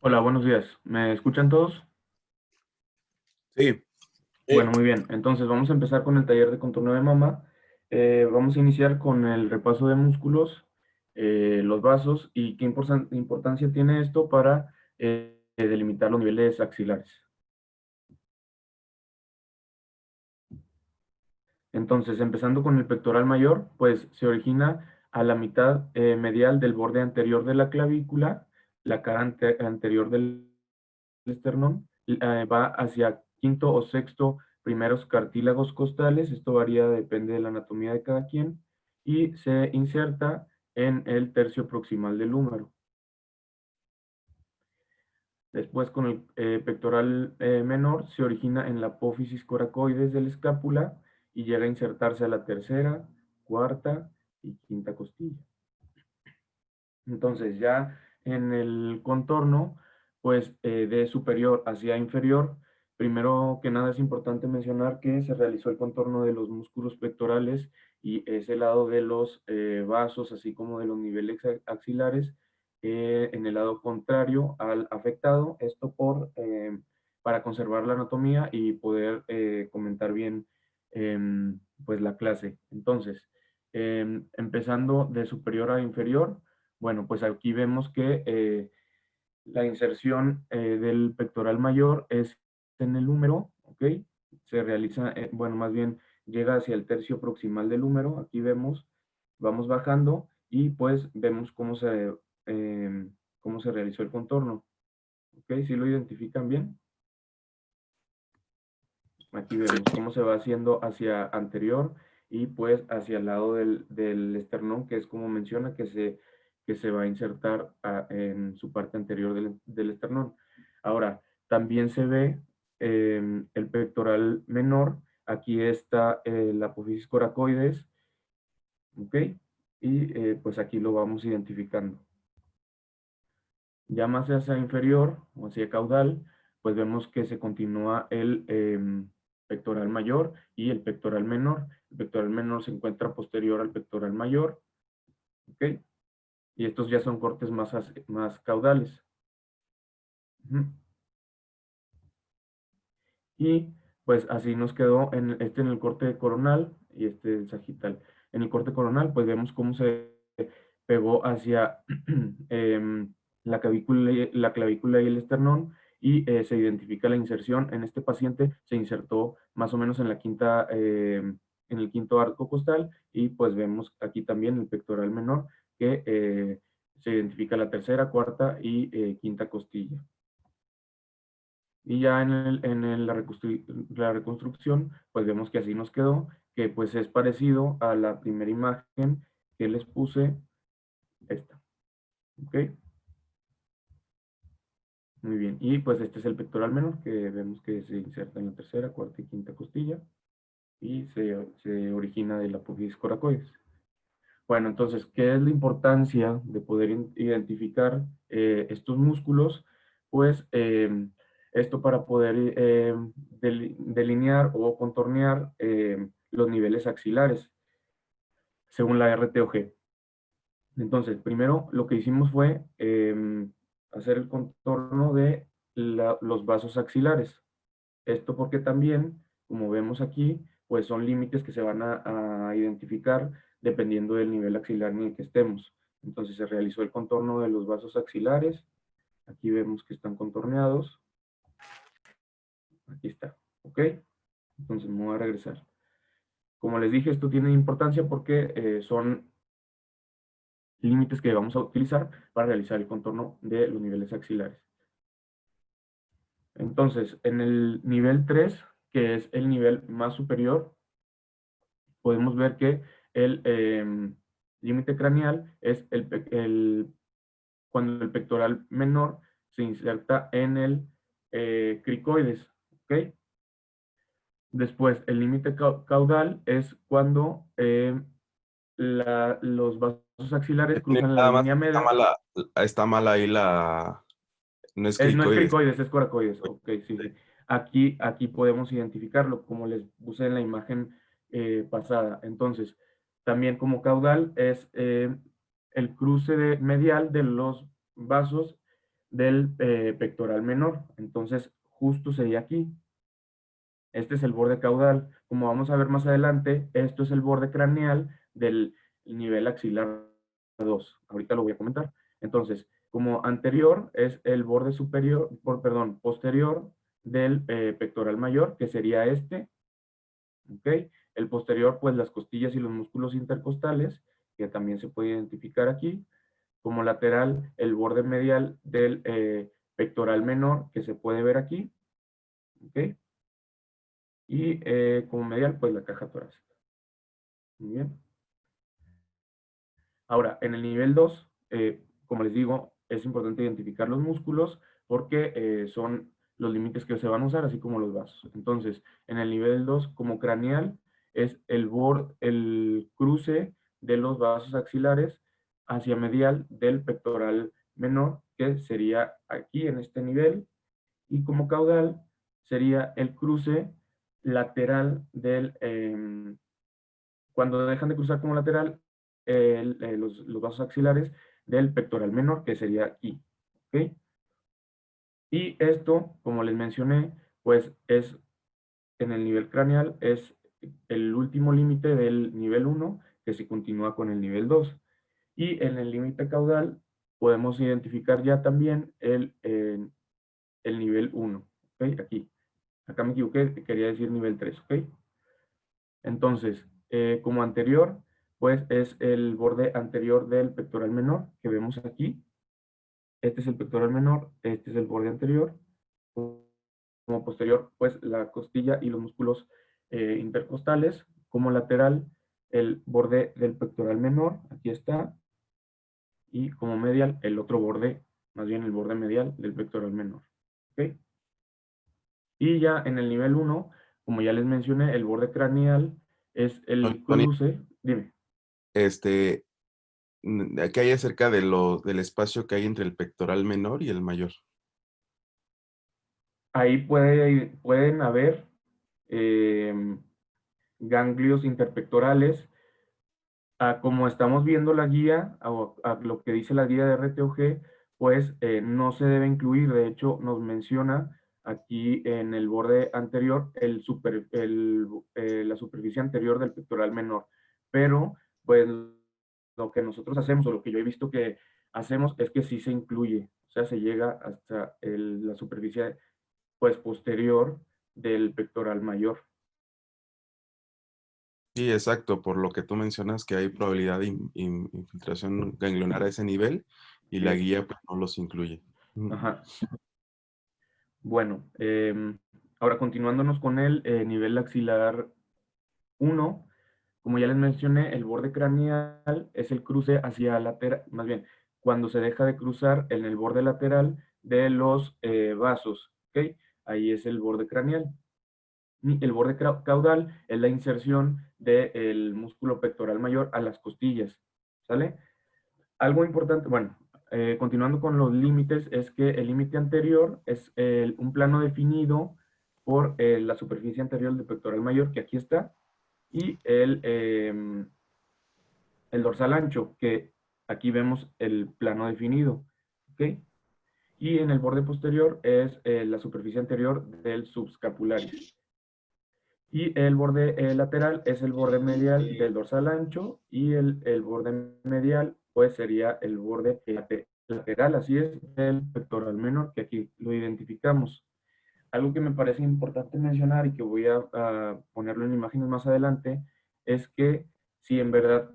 Hola, buenos días. ¿Me escuchan todos? Sí, Bueno, muy bien. Entonces vamos a empezar con el taller de contorno de mama. Vamos a iniciar con el repaso de músculos, los vasos y qué importancia tiene esto para delimitar los niveles axilares. Entonces, empezando con el pectoral mayor, pues se origina a la mitad medial del borde anterior de la clavícula, la cara anterior del esternón, va hacia quinto o sexto primeros cartílagos costales, esto varía, depende de la anatomía de cada quien, y se inserta en el tercio proximal del húmero. Después, con el pectoral menor, se origina en la apófisis coracoides de la escápula y llega a insertarse a la tercera, cuarta y quinta costilla. Entonces, ya en el contorno, pues de superior hacia inferior, primero que nada es importante mencionar que se realizó el contorno de los músculos pectorales y ese lado de los vasos, así como de los niveles axilares, en el lado contrario al afectado, esto para conservar la anatomía y poder comentar bien pues la clase. Entonces, empezando de superior a inferior, bueno, pues aquí vemos que la inserción del pectoral mayor es en el húmero, ¿ok? Se realiza, bueno, más bien llega hacia el tercio proximal del húmero. Aquí vemos, vamos bajando y pues vemos cómo se realizó el contorno. ¿Ok? ¿Sí lo identifican bien? Aquí vemos cómo se va haciendo hacia anterior y pues hacia el lado del esternón, que es como menciona que se va a insertar en su parte anterior del esternón. Ahora, también se ve el pectoral menor. Aquí está la apófisis coracoides, ¿ok? Y pues aquí lo vamos identificando. Ya más hacia inferior o hacia caudal, pues vemos que se continúa el pectoral mayor y el pectoral menor. El pectoral menor se encuentra posterior al pectoral mayor, ¿ok? Y estos ya son cortes más caudales. Ujú. Y pues así nos quedó en el corte coronal y este el sagital. En el corte coronal, pues vemos cómo se pegó hacia la clavícula y el esternón y se identifica la inserción. En este paciente se insertó más o menos en en el quinto arco costal y pues vemos aquí también el pectoral menor que se identifica la tercera, cuarta y quinta costilla. Y ya la reconstrucción, pues vemos que así nos quedó, que pues es parecido a la primera imagen que les puse, esta. ¿Ok? Muy bien. Y pues este es el pectoral menor, que vemos que se inserta en la tercera, cuarta y quinta costilla, y se origina de la apófisis coracoides. Bueno, entonces, ¿qué es la importancia de poder identificar estos músculos? Pues esto para poder delinear o contornear los niveles axilares, según la RTOG. Entonces, primero lo que hicimos fue hacer el contorno de los vasos axilares. Esto porque también, como vemos aquí, pues son límites que se van a identificar dependiendo del nivel axilar en el que estemos. Entonces se realizó el contorno de los vasos axilares. Aquí vemos que están contorneados. Aquí está. ¿Ok? Entonces me voy a regresar. Como les dije, esto tiene importancia porque son límites que vamos a utilizar para realizar el contorno de los niveles axilares. Entonces, en el nivel 3, que es el nivel más superior, podemos ver que el límite craneal es cuando el pectoral menor se inserta en el cricoides. ¿Ok? Después, el límite caudal es cuando los vasos axilares cruzan la nada más línea media. está mala ahí la, no es No es cricoides. cricoides, es coracoides. Ok, sí, sí. Aquí podemos identificarlo, como les puse en la imagen pasada. Entonces, también como caudal es el cruce medial de los vasos del pectoral menor. Entonces, justo sería aquí. Este es el borde caudal. Como vamos a ver más adelante, esto es el borde craneal del nivel axilar 2. Ahorita lo voy a comentar. Entonces, como anterior es el borde superior, perdón, posterior del pectoral mayor, que sería este. ¿Ok? El posterior, pues las costillas y los músculos intercostales, que también se puede identificar aquí. Como lateral, el borde medial del pectoral menor, que se puede ver aquí. ¿Ok? Y como medial, pues la caja torácica. Muy bien. Ahora, en el nivel 2, como les digo, es importante identificar los músculos porque son los límites que se van a usar, así como los vasos. Entonces, en el nivel 2, como craneal, es el cruce de los vasos axilares hacia medial del pectoral menor, que sería aquí en este nivel, y como caudal sería el cruce lateral del, cuando dejan de cruzar como lateral, los vasos axilares del pectoral menor, que sería aquí. ¿Ok? Y esto, como les mencioné, pues es en el nivel craneal, es el último límite del nivel 1 que se continúa con el nivel 2. Y en el límite caudal podemos identificar ya también el nivel 1. ¿Ok? Aquí. Acá me equivoqué, quería decir nivel 3. ¿Ok? Entonces, como anterior, pues es el borde anterior del pectoral menor que vemos aquí. Este es el pectoral menor, este es el borde anterior. Como posterior, pues la costilla y los músculos intercostales. Como lateral, el borde del pectoral menor, aquí está. Y como medial, el otro borde, más bien el borde medial del pectoral menor. ¿Ok? Y ya en el nivel 1, como ya les mencioné, el borde craneal es Oye, el Tony, cruce. Dime. este, ¿qué hay acerca de del espacio que hay entre el pectoral menor y el mayor? Ahí pueden haber eh, ganglios interpectorales. Como estamos viendo la guía, a lo que dice la guía de RTOG, pues no se debe incluir. De hecho, nos menciona aquí en el borde anterior la superficie anterior del pectoral menor. Pero, pues, lo que nosotros hacemos, o lo que yo he visto que hacemos, es que sí se incluye. O sea, se llega hasta la superficie pues posterior del pectoral mayor. Sí, exacto, por lo que tú mencionas que hay probabilidad de infiltración ganglionar a ese nivel y Así la es. guía pues, no los incluye. Ujú. Ajá. Bueno, ahora continuándonos con el nivel axilar 1, como ya les mencioné, el borde craneal es el cruce hacia lateral, más bien, cuando se deja de cruzar en el borde lateral de los vasos, ¿ok? Ahí es el borde craneal. Y el borde caudal es la inserción del músculo pectoral mayor a las costillas, ¿sale? Algo importante, bueno, continuando con los límites, es que el límite anterior es un plano definido por la superficie anterior del pectoral mayor, que aquí está, y el dorsal ancho, que aquí vemos el plano definido. ¿Ok? Y en el borde posterior es la superficie anterior del subscapularis. Y el borde lateral es el borde medial del dorsal ancho, y el borde medial pues sería el borde lateral, así es, del pectoral menor, que aquí lo identificamos. Algo que me parece importante mencionar y que voy a ponerlo en imágenes más adelante, es que si en verdad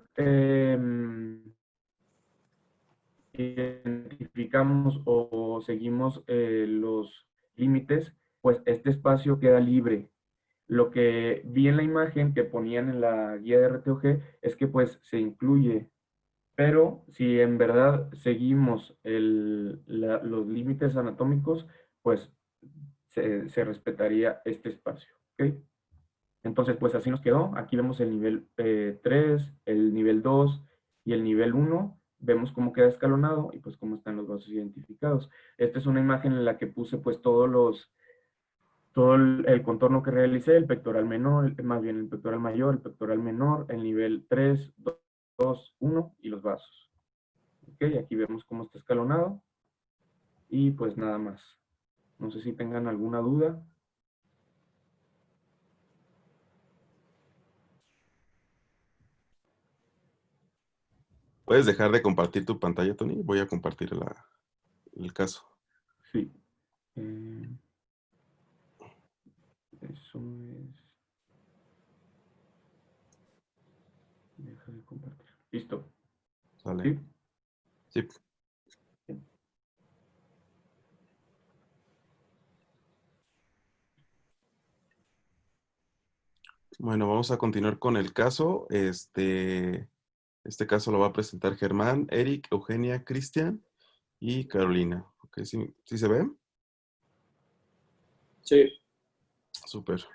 identificamos o seguimos los límites, pues este espacio queda libre. Lo que vi en la imagen que ponían en la guía de RTOG es que pues se incluye, pero si en verdad seguimos los límites anatómicos, pues se respetaría este espacio. ¿Ok? Entonces, pues así nos quedó. Aquí vemos el nivel 3, el nivel 2 y el nivel 1. Vemos cómo queda escalonado y pues cómo están los vasos identificados. Esta es una imagen en la que puse pues todo el contorno que realicé, el pectoral menor, más bien el pectoral mayor, el pectoral menor, el nivel 3, 2, 1 y los vasos. Ok, aquí vemos cómo está escalonado. y pues nada más. No sé si tengan alguna duda. ¿Puedes dejar de compartir tu pantalla, Tony? Voy a compartir el caso. Sí. Eso es... Deja de compartir. Listo. ¿Sale? ¿Sí? Sí. Bueno, vamos a continuar con el caso. Este caso lo va a presentar Germán, Eric, Eugenia, Cristian y Carolina. Ok, ¿sí, sí se ve? Sí. Súper.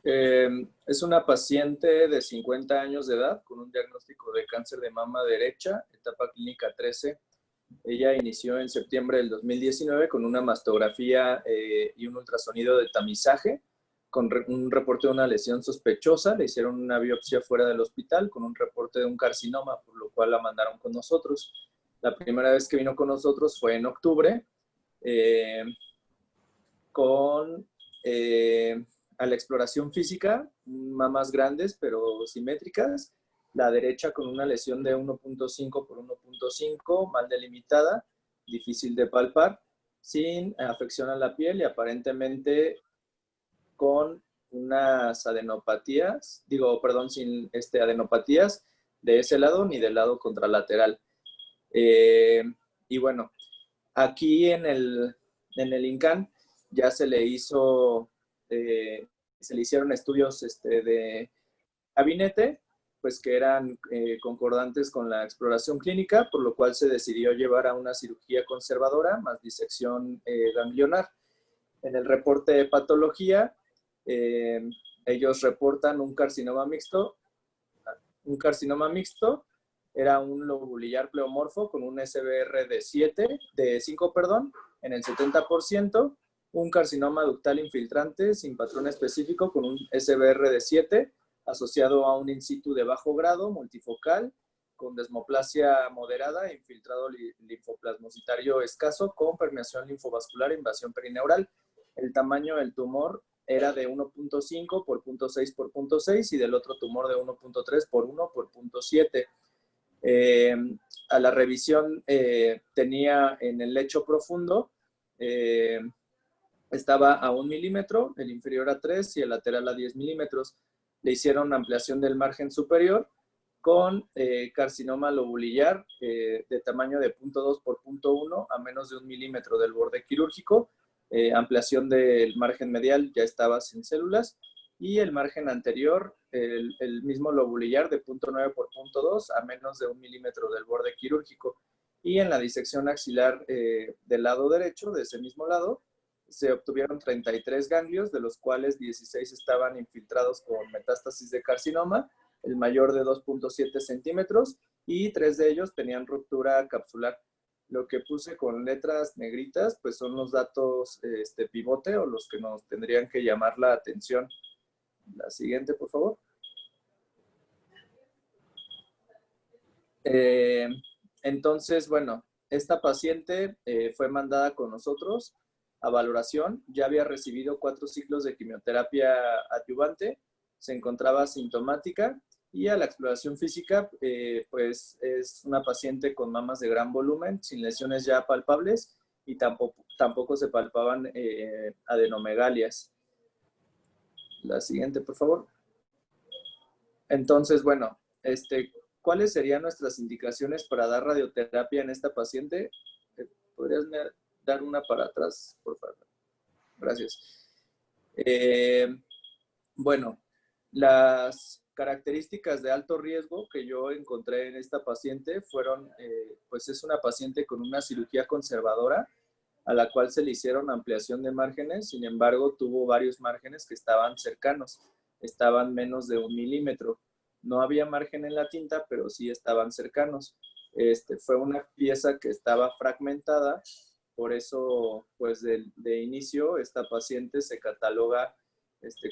Es una paciente de 50 años de edad con un diagnóstico de cáncer de mama derecha, etapa clínica 13. Ella inició en septiembre del 2019 con una mastografía y un ultrasonido de tamizaje, con un reporte de una lesión sospechosa. Le hicieron una biopsia fuera del hospital con un reporte de un carcinoma, por lo cual la mandaron con nosotros. La primera vez que vino con nosotros fue en octubre, con a la exploración física, mamas grandes pero simétricas, la derecha con una lesión de 1.5 por 1.5, mal delimitada, difícil de palpar, sin afección a la piel y aparentemente con unas adenopatías, sin adenopatías de ese lado ni del lado contralateral. Y bueno, aquí en el INCAN ya se le hicieron estudios de gabinete, pues que eran concordantes con la exploración clínica, por lo cual se decidió llevar a una cirugía conservadora más disección ganglionar. En el reporte de patología, ellos reportan un carcinoma mixto. Un carcinoma mixto era un lobulillar pleomorfo con un SBR de 5, en el 70%, un carcinoma ductal infiltrante sin patrón específico con un SBR de 7, asociado a un in situ de bajo grado, multifocal, con desmoplasia moderada, infiltrado linfoplasmocitario escaso, con permeación linfovascular e invasión perineural. El tamaño del tumor era de 1.5 por 0.6 por 0.6 y del otro tumor de 1.3 por 1 por 0.7. A la revisión tenía en el lecho profundo, estaba a 1 milímetro, el inferior a 3 y el lateral a 10 milímetros. Le hicieron ampliación del margen superior con carcinoma lobulillar de tamaño de 0.2 por 0.1 a menos de 1 milímetro del borde quirúrgico. Ampliación del margen medial ya estaba sin células y el margen anterior, el mismo lobulillar de 0.9 por 0.2 a menos de 1 milímetro del borde quirúrgico. Y en la disección axilar del lado derecho, de ese mismo lado, se obtuvieron 33 ganglios, de los cuales 16 estaban infiltrados con metástasis de carcinoma, el mayor de 2.7 centímetros, y 3 de ellos tenían ruptura capsular. Lo que puse con letras negritas, pues son los datos pivote o los que nos tendrían que llamar la atención. La siguiente, por favor. Entonces, bueno, esta paciente fue mandada con nosotros a valoración. Ya había recibido 4 ciclos de quimioterapia adyuvante, se encontraba asintomática y a la exploración física, pues es una paciente con mamas de gran volumen, sin lesiones ya palpables y tampoco se palpaban adenomegalias. La siguiente, por favor. Entonces, bueno, ¿cuáles serían nuestras indicaciones para dar radioterapia en esta paciente? ¿Podrías dar una para atrás, por favor? Gracias. Bueno, las características de alto riesgo que yo encontré en esta paciente fueron, pues es una paciente con una cirugía conservadora a la cual se le hicieron ampliación de márgenes, sin embargo tuvo varios márgenes que estaban cercanos, estaban menos de 1 milímetro. No había margen en la tinta, pero sí estaban cercanos. Fue una pieza que estaba fragmentada, por eso, pues de inicio, esta paciente se cataloga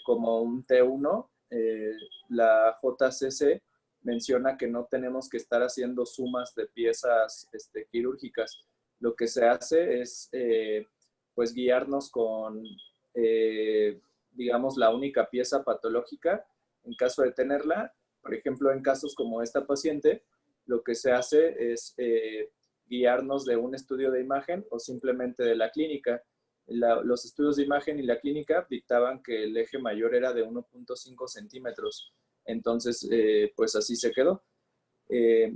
como un T1. La JCC menciona que no tenemos que estar haciendo sumas de piezas quirúrgicas. Lo que se hace es pues guiarnos con, digamos, la única pieza patológica en caso de tenerla. Por ejemplo, en casos como esta paciente, lo que se hace es guiarnos de un estudio de imagen o simplemente de la clínica. Los estudios de imagen y la clínica dictaban que el eje mayor era de 1.5 centímetros. Entonces, pues así se quedó.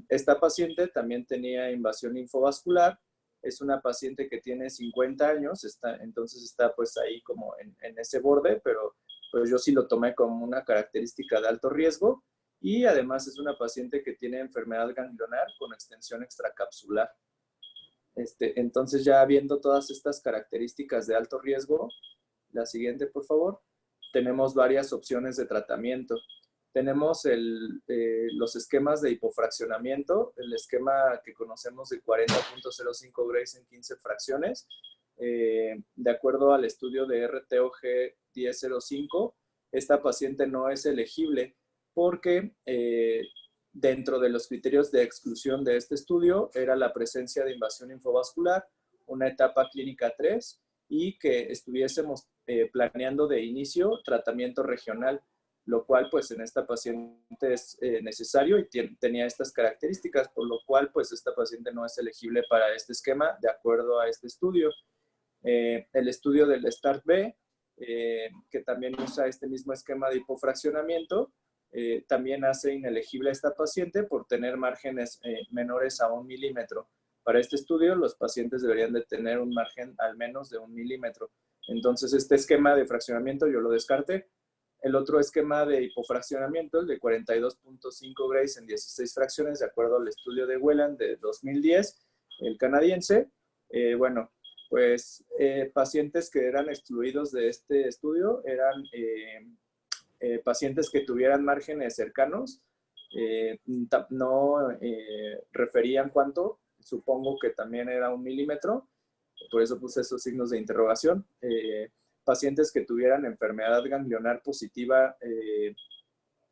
Esta paciente también tenía invasión linfovascular. Es una paciente que tiene 50 años, entonces está pues ahí como en ese borde, pero pues yo sí lo tomé como una característica de alto riesgo. Y además es una paciente que tiene enfermedad ganglionar con extensión extracapsular. Entonces ya viendo todas estas características de alto riesgo, la siguiente por favor, tenemos varias opciones de tratamiento. Tenemos los esquemas de hipofraccionamiento, el esquema que conocemos de 40.05 Grays en 15 fracciones, de acuerdo al estudio de RTOG 1005, esta paciente no es elegible porque dentro de los criterios de exclusión de este estudio era la presencia de invasión linfovascular, una etapa clínica 3 y que estuviésemos planeando de inicio tratamiento regional, lo cual pues en esta paciente es necesario y tenía estas características, por lo cual pues esta paciente no es elegible para este esquema de acuerdo a este estudio. El estudio del START-B, que también usa este mismo esquema de hipofraccionamiento, también hace inelegible a esta paciente por tener márgenes menores a 1 milímetro. Para este estudio, los pacientes deberían de tener un margen al menos de 1 milímetro. Entonces, este esquema de fraccionamiento yo lo descarté. El otro esquema de hipofraccionamiento, el de 42.5 Grays en 16 fracciones, de acuerdo al estudio de Whelan de 2010, el canadiense, bueno, pues pacientes que eran excluidos de este estudio eran pacientes que tuvieran márgenes cercanos, no referían cuánto, supongo que también era 1 milímetro, por eso puse esos signos de interrogación. Pacientes que tuvieran enfermedad ganglionar positiva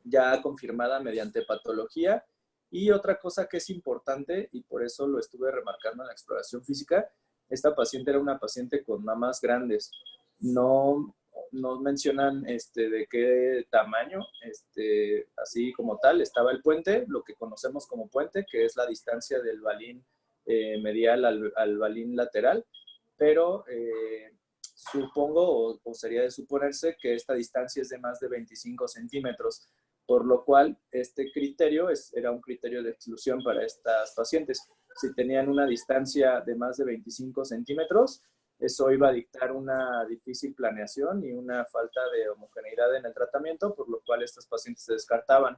ya confirmada mediante patología. Y otra cosa que es importante, y por eso lo estuve remarcando en la exploración física, esta paciente era una paciente con mamas grandes. No mencionan de qué tamaño, así como tal, estaba el puente, lo que conocemos como puente, que es la distancia del balín medial al balín lateral, pero supongo o sería de suponerse que esta distancia es de más de 25 centímetros, por lo cual este criterio era un criterio de exclusión para estas pacientes. Si tenían una distancia de más de 25 centímetros, eso iba a dictar una difícil planeación y una falta de homogeneidad en el tratamiento, por lo cual estas pacientes se descartaban.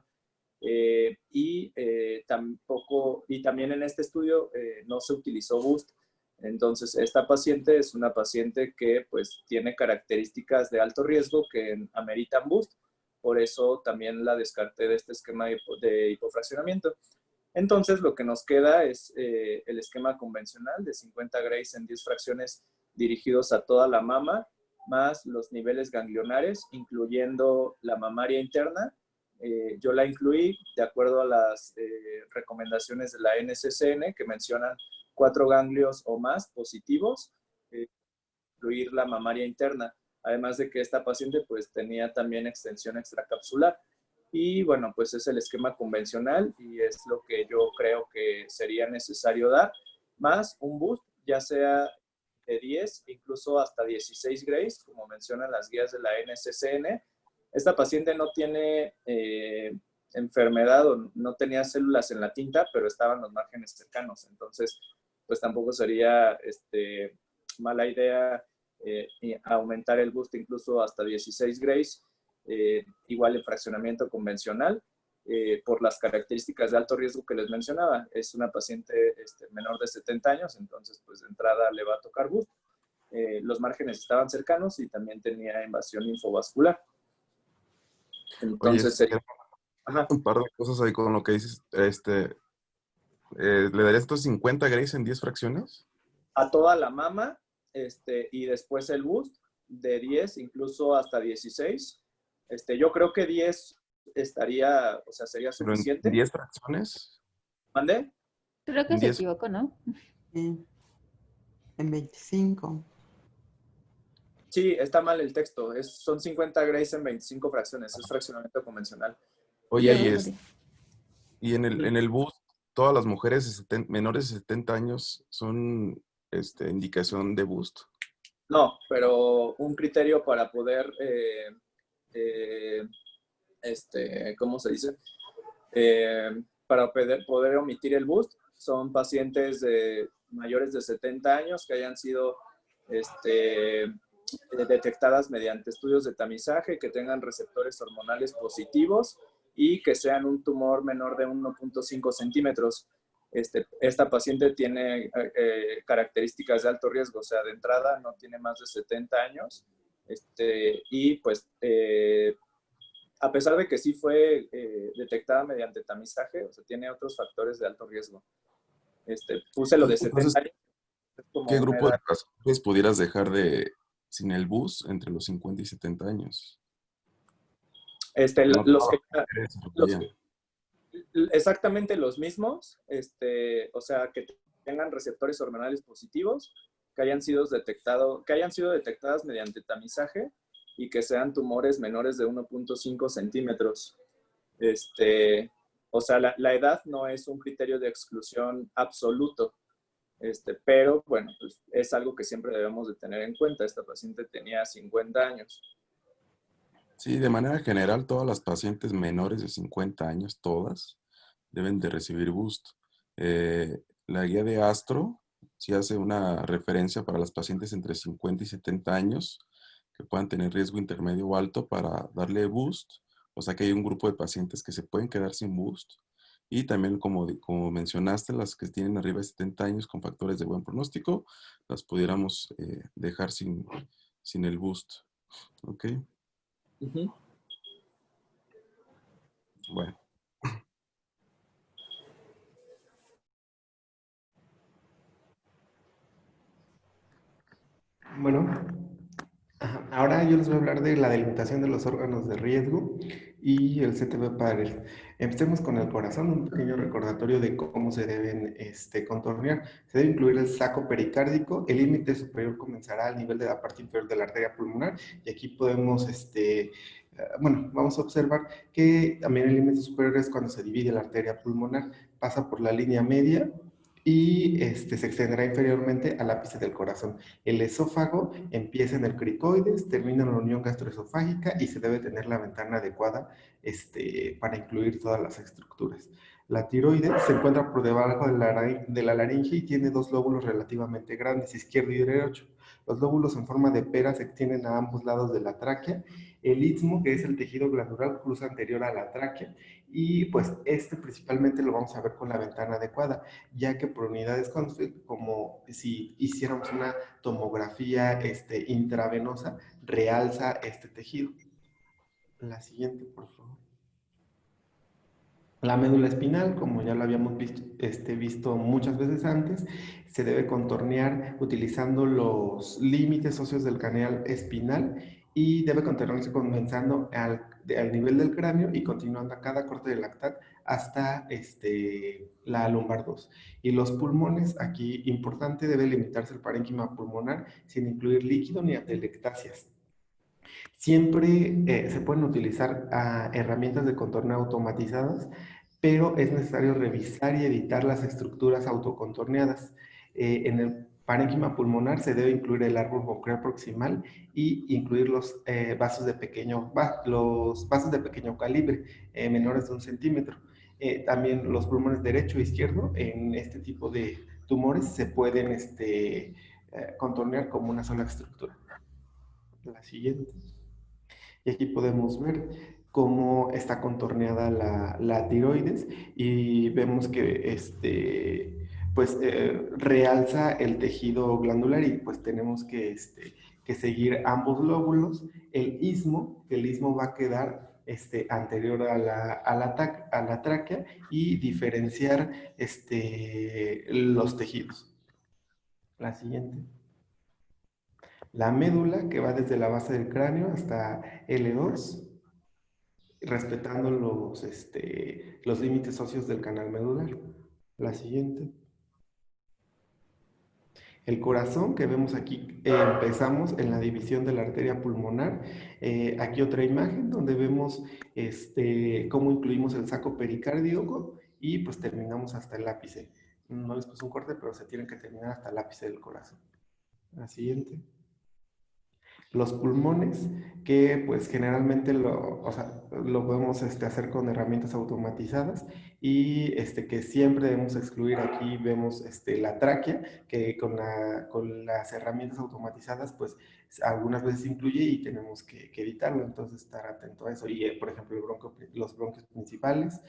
También en este estudio no se utilizó BOOST. Entonces, esta paciente es una paciente que pues tiene características de alto riesgo que ameritan BOOST. Por eso también la descarté de este esquema de hipofraccionamiento. Entonces, lo que nos queda es el esquema convencional de 50 Grays en 10 fracciones dirigidos a toda la mama, más los niveles ganglionares, incluyendo la mamaria interna. Yo la incluí de acuerdo a las recomendaciones de la NCCN, que mencionan 4 ganglios o más positivos, incluir la mamaria interna. Además de que esta paciente pues tenía también extensión extracapsular. Y bueno, pues es el esquema convencional y es lo que yo creo que sería necesario dar, más un boost, ya sea de 10, incluso hasta 16 Grays, como mencionan las guías de la NCCN. Esta paciente no tiene enfermedad o no tenía células en la tinta, pero estaban los márgenes cercanos. Entonces, pues tampoco sería mala idea aumentar el boost incluso hasta 16 Grays, igual en fraccionamiento convencional, por las características de alto riesgo que les mencionaba. Es una paciente menor de 70 años, entonces pues de entrada le va a tocar boost. Los márgenes estaban cercanos y también tenía invasión linfovascular. Entonces, Oye, un par de cosas ahí con lo que dices. ¿Le darías estos 50 Grays en 10 fracciones? A toda la mama, y después el boost de 10, incluso hasta 16. Yo creo que 10 estaría, o sea, sería Pero en suficiente. 10 fracciones, ¿Mande? Creo que en se 10, equivocó, ¿no? Sí, en 25. Sí, está mal el texto. Son 50 grays en 25 fracciones. Es fraccionamiento convencional. oye, Yo, y en el bus, todas las mujeres menores de 70 años son indicación de boost. No, pero un criterio para poder, eh, ¿cómo se dice? Para poder omitir el boost son pacientes mayores de 70 años que hayan sido detectadas mediante estudios de tamizaje, que tengan receptores hormonales positivos y que sean un tumor menor de 1.5 centímetros. Esta paciente tiene características de alto riesgo, o sea, de entrada no tiene más de 70 años y pues a pesar de que sí fue detectada mediante tamizaje, o sea, tiene otros factores de alto riesgo. Puse lo de Entonces, 70 años como ¿qué una grupo de edad. pacientes pudieras dejar sin el bus entre los 50 y 70 años? Porque no Los todas que, las mujeres se lo los, pedían. exactamente los mismos, o sea, que tengan receptores hormonales positivos, que hayan sido detectadas mediante tamizaje y que sean tumores menores de 1.5 centímetros. O sea, la edad no es un criterio de exclusión absoluto, pero bueno, pues es algo que siempre debemos de tener en cuenta. Esta paciente tenía 50 años. Sí, de manera general, todas las pacientes menores de 50 años, todas, deben de recibir boost. La guía de Astro sí hace una referencia para las pacientes entre 50 y 70 años que puedan tener riesgo intermedio o alto para darle boost. O sea que hay un grupo de pacientes que se pueden quedar sin boost. Y también, como mencionaste, las que tienen arriba de 70 años con factores de buen pronóstico, las pudiéramos dejar sin el boost. ¿Ok? Uh-huh. Bueno. Bueno, ahora yo les voy a hablar de la delimitación de los órganos de riesgo y el CTB Panel. Empecemos con el corazón, un pequeño recordatorio de cómo se deben contornear. Se debe incluir el saco pericárdico, el límite superior comenzará al nivel de la parte inferior de la arteria pulmonar y aquí podemos, bueno, vamos a observar que también el límite superior es cuando se divide la arteria pulmonar, pasa por la línea media y se extenderá inferiormente al ápice del corazón. El esófago empieza en el cricoides, termina en la unión gastroesofágica y se debe tener la ventana adecuada para incluir todas las estructuras. La tiroides se encuentra por debajo de la laringe y tiene dos lóbulos relativamente grandes, izquierdo y derecho. Los lóbulos en forma de pera se extienden a ambos lados de la tráquea. El istmo, que es el tejido glandular, cruza anterior a la tráquea y pues principalmente lo vamos a ver con la ventana adecuada, ya que por unidades como si hiciéramos una tomografía intravenosa, realza este tejido. La siguiente, por favor. La médula espinal, como ya lo habíamos visto muchas veces antes, se debe contornear utilizando los límites óseos del canal espinal y debe contornearse comenzando al nivel del cráneo y continuando a cada corte del lactat hasta la lumbar 2. Y los pulmones, aquí importante, debe limitarse el parénquima pulmonar sin incluir líquido ni atelectasias. Siempre se pueden utilizar herramientas de contorneo automatizadas, pero es necesario revisar y editar las estructuras autocontorneadas. En el parénquima pulmonar se debe incluir el árbol bronquial proximal y incluir los vasos de pequeño calibre, menores de 1 centímetro. También los pulmones derecho e izquierdo en este tipo de tumores se pueden contornear como una sola estructura. La siguiente. Y aquí podemos ver cómo está contorneada la tiroides y vemos que realza el tejido glandular y pues tenemos que seguir ambos lóbulos. El istmo va a quedar anterior a la tráquea y diferenciar los tejidos. La siguiente. La médula, que va desde la base del cráneo hasta L2. respetando los límites óseos del canal medular. La siguiente. El corazón que vemos aquí, empezamos en la división de la arteria pulmonar. Aquí otra imagen donde vemos cómo incluimos el saco pericárdico y pues terminamos hasta el ápice. No les puse un corte, pero se tienen que terminar hasta el ápice del corazón. La siguiente. Los pulmones, que pues generalmente lo podemos hacer con herramientas automatizadas y que siempre debemos excluir. Aquí vemos la tráquea, que con las herramientas automatizadas pues algunas veces incluye y tenemos que evitarlo, entonces estar atento a eso. Y por ejemplo los bronquios principales.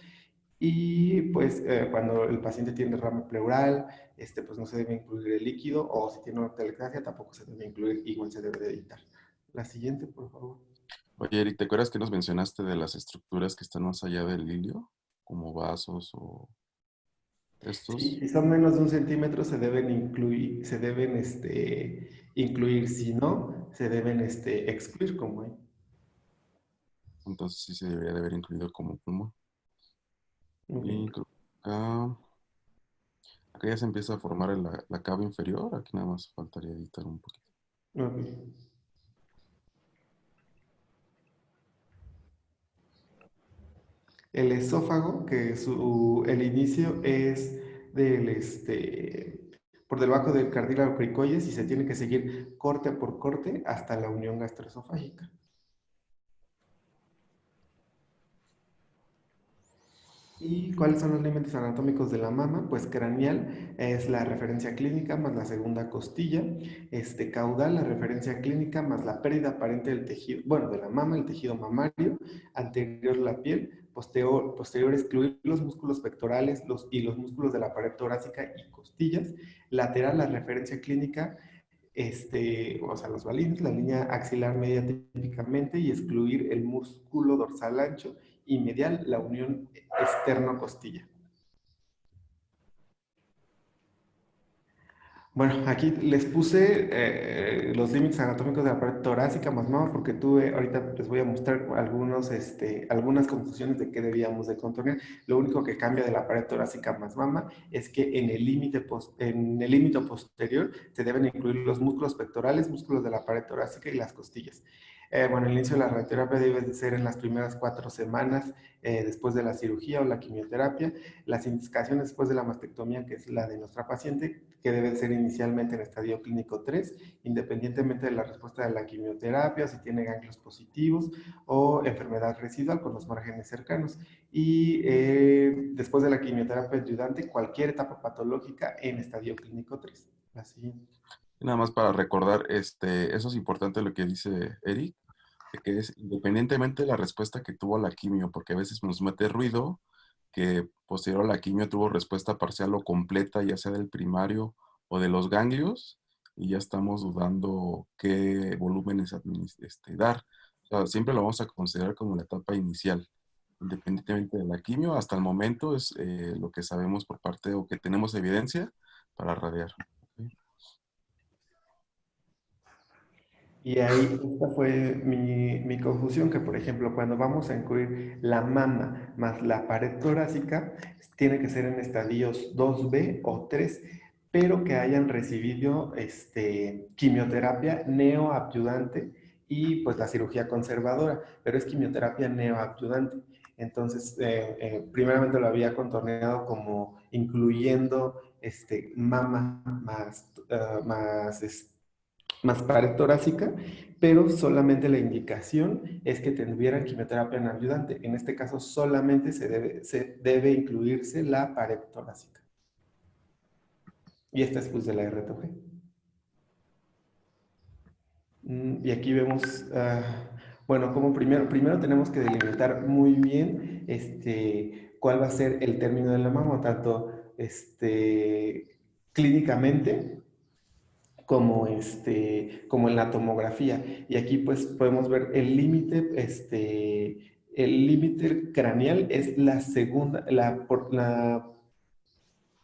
Y pues cuando el paciente tiene derrame pleural, pues no se debe incluir el líquido, o si tiene una telectasia tampoco se debe incluir, igual se debe de evitar. La siguiente, por favor. Oye, Eric, ¿te acuerdas que nos mencionaste de las estructuras que están más allá del ilio? Como vasos o Sí, estos. si son menos de 1 centímetro se deben incluir, si no, se deben excluir como hay. Entonces sí se debería de haber incluido como pulmón. Okay. Y creo que acá ya se empieza a formar la cava inferior. Aquí nada más faltaría editar un poquito. Okay. El esófago, que el inicio es por debajo del cartílago cricoides y se tiene que seguir corte por corte hasta la unión gastroesofágica. ¿Y cuáles son los límites anatómicos de la mama? Pues craneal es la referencia clínica más la segunda costilla, caudal la referencia clínica más la pérdida aparente del tejido, bueno, de la mama, el tejido mamario, anterior la piel, posterior excluir los músculos pectorales y los músculos de la pared torácica y costillas, lateral la referencia clínica, los balines, la línea axilar media típicamente y excluir el músculo dorsal ancho y medial, la unión externo-costilla. Bueno, aquí les puse los límites anatómicos de la pared torácica más mama porque ahorita les voy a mostrar algunas conclusiones de qué debíamos de contornear. Lo único que cambia de la pared torácica más mama es que en el límite posterior se deben incluir los músculos pectorales, músculos de la pared torácica y las costillas. Bueno, el inicio de la radioterapia debe de ser en las primeras 4 semanas después de la cirugía o la quimioterapia. Las indicaciones después de la mastectomía, que es la de nuestra paciente, que debe ser inicialmente en estadio clínico 3, independientemente de la respuesta de la quimioterapia, si tiene ganglios positivos o enfermedad residual con los márgenes cercanos. Y después de la quimioterapia ayudante, cualquier etapa patológica en estadio clínico 3. Así. Y nada más para recordar, eso es importante lo que dice Eric, de que es independientemente de la respuesta que tuvo a la quimio, porque a veces nos mete ruido que posterior a la quimio tuvo respuesta parcial o completa, ya sea del primario o de los ganglios, y ya estamos dudando qué volúmenes dar. O sea, siempre lo vamos a considerar como la etapa inicial, independientemente de la quimio. Hasta el momento es lo que sabemos por parte o que tenemos evidencia para radiar. ¿Okay? Y ahí, esta fue mi confusión, que por ejemplo, cuando vamos a incluir la mama más la pared torácica, tiene que ser en estadios 2B o 3, pero que hayan recibido quimioterapia neoadyuvante y pues la cirugía conservadora, pero es quimioterapia neoadyuvante. Entonces, primeramente lo había contorneado como incluyendo mama más pared torácica, pero solamente la indicación es que tuvieran quimioterapia no ayudante. En este caso solamente se debe incluirse la pared torácica. Y esta es pues de la RTG. Y aquí vemos, bueno, como primero tenemos que delimitar muy bien cuál va a ser el término de la mama, tanto clínicamente como en la tomografía. Y aquí pues podemos ver el límite craneal es la segunda,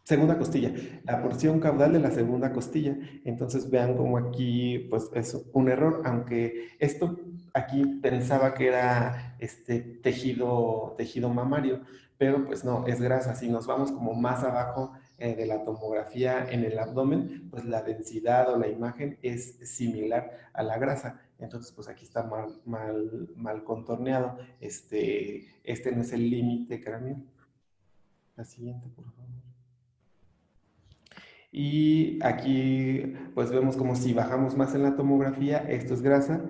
Segunda costilla, la porción caudal de la segunda costilla. Entonces vean como aquí pues es un error, aunque esto aquí pensaba que era tejido mamario, pero pues no, es grasa. Si nos vamos como más abajo de la tomografía en el abdomen, pues la densidad o la imagen es similar a la grasa. Entonces pues aquí está mal contorneado. Este no es el límite craneal. La siguiente, por favor. Y aquí pues vemos como si bajamos más en la tomografía, esto es grasa.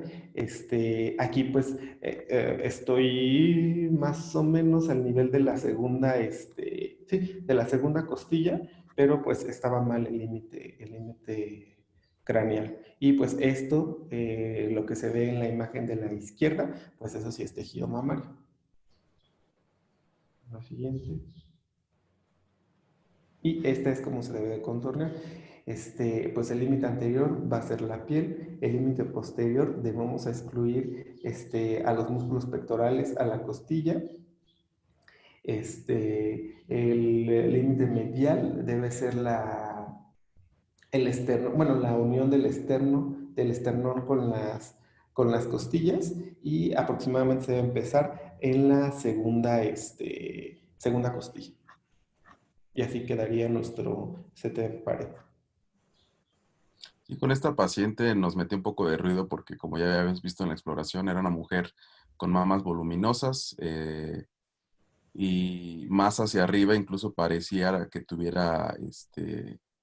Aquí pues estoy más o menos al nivel de la segunda, sí, de la segunda costilla, pero pues estaba mal el límite craneal. Y pues esto, lo que se ve en la imagen de la izquierda, pues eso sí es tejido mamario. La siguiente. Y esta es como se debe de contornear. Pues el límite anterior va a ser la piel, el límite posterior debemos excluir a los músculos pectorales, a la costilla. El límite medial debe ser el esterno, bueno, la unión del esternón con las costillas, y aproximadamente se debe empezar en la segunda costilla. Y así quedaría nuestro CT de pared. Y con esta paciente nos metió un poco de ruido porque, como ya habíamos visto en la exploración, era una mujer con mamas voluminosas y más hacia arriba, incluso pareciera que tuviera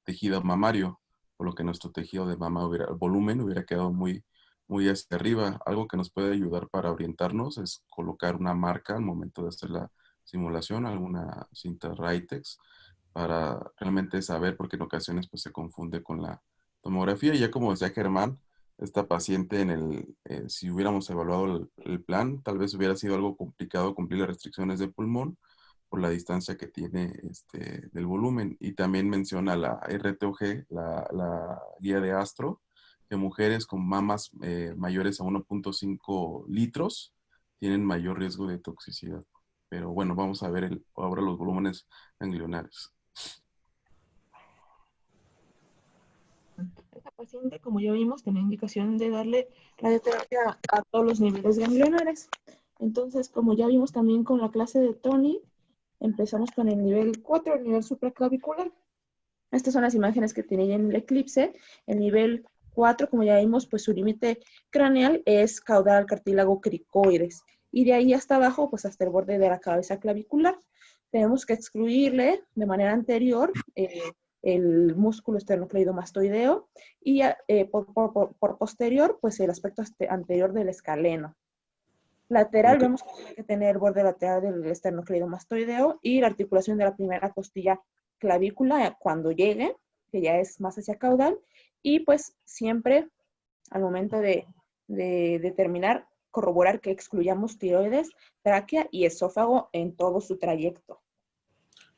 tejido mamario, por lo que nuestro tejido de mama el volumen hubiera quedado muy, muy hacia arriba. Algo que nos puede ayudar para orientarnos es colocar una marca al momento de hacer la simulación, alguna cinta Ritex, para realmente saber, porque en ocasiones pues se confunde con la tomografía. Y ya como decía Germán, esta paciente si hubiéramos evaluado el plan, tal vez hubiera sido algo complicado cumplir las restricciones de pulmón por la distancia que tiene del volumen. Y también menciona la RTOG, la guía de Astro, que mujeres con mamas mayores a 1.5 litros tienen mayor riesgo de toxicidad. Pero bueno, vamos a ver ahora los volúmenes ganglionares. Esta paciente, como ya vimos, tenía indicación de darle radioterapia a todos los niveles ganglionares. Entonces, como ya vimos también con la clase de Tony, empezamos con el nivel 4, el nivel supraclavicular. Estas son las imágenes que tenía en el eclipse. El nivel 4, como ya vimos, pues su límite craneal es caudal cartílago cricoides. Y de ahí hasta abajo, pues hasta el borde de la cabeza clavicular. Tenemos que excluirle de manera anterior el músculo esternocleidomastoideo y por posterior, pues el aspecto anterior del escaleno. Lateral, Okay. vemos que tiene que tener borde lateral del esternocleidomastoideo y la articulación de la primera costilla clavícula cuando llegue, que ya es más hacia caudal, y pues siempre al momento de determinar, corroborar que excluyamos tiroides, tráquea y esófago en todo su trayecto.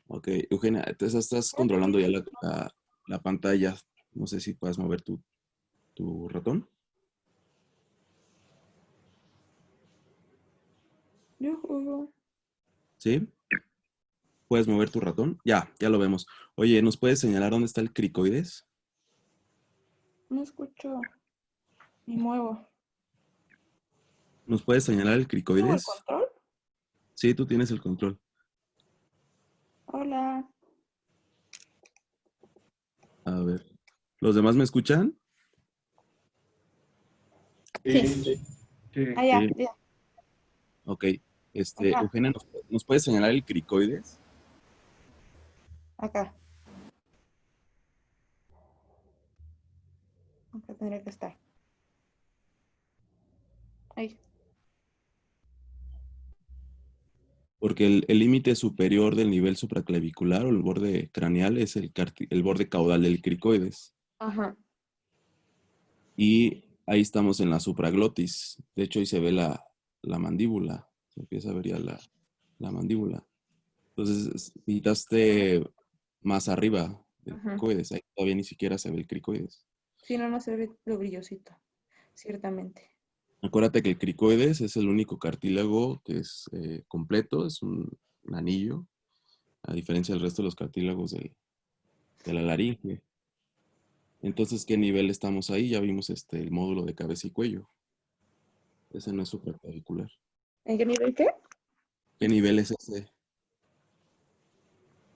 Ok, Eugenia, entonces estás controlando ya la pantalla. No sé si puedes mover tu ratón. ¿Sí? ¿Puedes mover tu ratón? Ya lo vemos. Oye, ¿nos puedes señalar dónde está el cricoides? No escucho ni muevo. ¿Nos puedes señalar el ¿Tengo el cricoides? control? Sí, tú tienes el control. Hola. A ver. ¿Los demás me escuchan? Sí. Sí. Ah, ya, Sí. ya. Ok. Acá. Eugenia, ¿nos puedes señalar el cricoides? Acá. Acá tendría que estar. Ahí. Porque el límite superior del nivel supraclavicular o el borde craneal es el borde caudal del cricoides. Ajá. Y ahí estamos en la supraglotis. De hecho, ahí se ve la mandíbula. Se empieza a ver ya la mandíbula. Entonces, pintaste más arriba del Ajá. cricoides. Ahí todavía ni siquiera se ve el cricoides. Sí, no se ve lo brillosito. Ciertamente. Acuérdate que el cricoides es el único cartílago que es completo, es un anillo, a diferencia del resto de los cartílagos de la laringe. Entonces, ¿qué nivel estamos ahí? Ya vimos el módulo de cabeza y cuello. Ese no es supraclavicular. ¿En qué nivel qué? ¿Qué nivel es ese?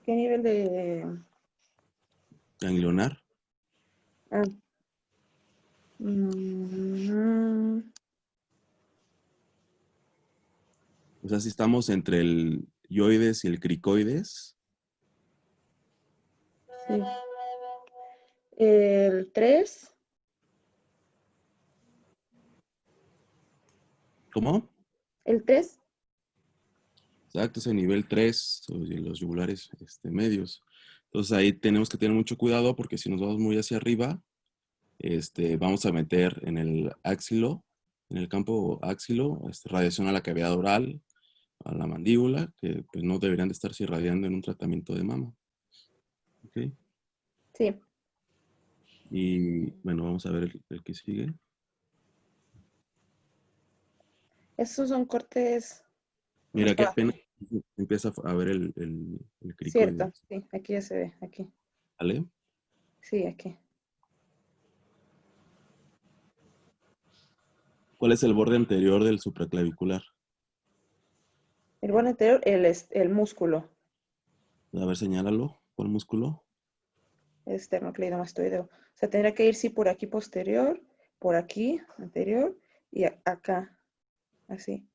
¿Qué nivel de...? Ganglionar. Ah. Mm, O sea, si estamos entre el yoides y el cricoides. sí. El 3. ¿Cómo? El 3. Exacto, es el nivel 3, los yugulares medios. Entonces ahí tenemos que tener mucho cuidado porque si nos vamos muy hacia arriba, vamos a meter en el axilo, en el campo axilo, radiación a la cavidad oral, a la mandíbula, que pues no deberían de estarse irradiando en un tratamiento de mama. ¿Ok? Sí. Y bueno, vamos a ver el que sigue. Esos son cortes... Mira, qué Espera. pena empieza a ver el Cierto, cricoides. sí, aquí ya se ve, aquí. ¿Vale? Sí, aquí. ¿Cuál es el borde anterior del supraclavicular? El borde anterior, el músculo. A ver, señálalo. ¿Cuál músculo? Esternocleidomastoideo. O sea, tendría que ir, sí, por aquí posterior, por aquí, anterior, y acá, así.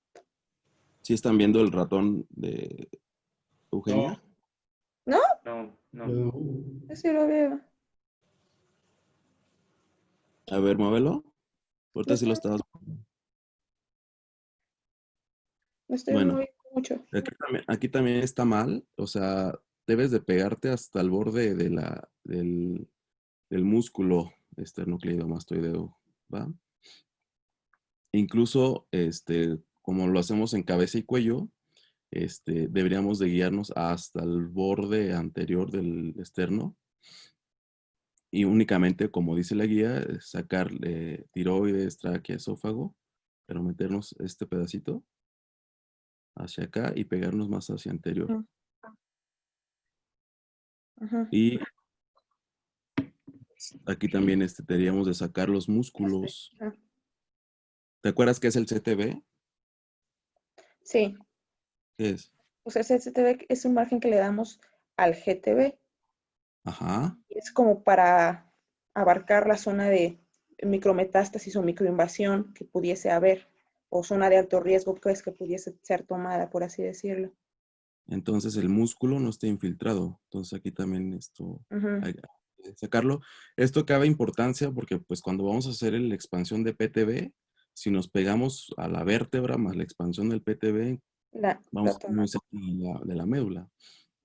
¿Sí están viendo el ratón de Eugenia? ¿No? No, no. No. Así lo veo. A ver, muévelo. Ahorita sí lo estabas. Lo estoy Bueno, moviendo mucho. aquí también está mal. O sea, debes de pegarte hasta el borde del músculo esternocleidomastoideo, ¿va? Incluso, como lo hacemos en cabeza y cuello, deberíamos de guiarnos hasta el borde anterior del externo y únicamente, como dice la guía, sacar tiroides, tráquea, esófago, pero meternos este pedacito hacia acá y pegarnos más hacia anterior. Ujú. Ajá. Y aquí también deberíamos de sacar los músculos. Ah, ¿Te acuerdas qué es el CTB? sí, ¿Qué es? o sea, ese CTB es un margen que le damos al GTB. Ajá. Es como para abarcar la zona de micrometástasis o microinvasión que pudiese haber, o zona de alto riesgo pues, que pudiese ser tomada, por así decirlo. Entonces el músculo no está infiltrado. Entonces aquí también Ujú. hay que sacarlo. Esto cabe importancia porque pues cuando vamos a hacer la expansión de PTB, si nos pegamos a la vértebra más la expansión del PTB, vamos a La estar toma. muy cerca de la médula,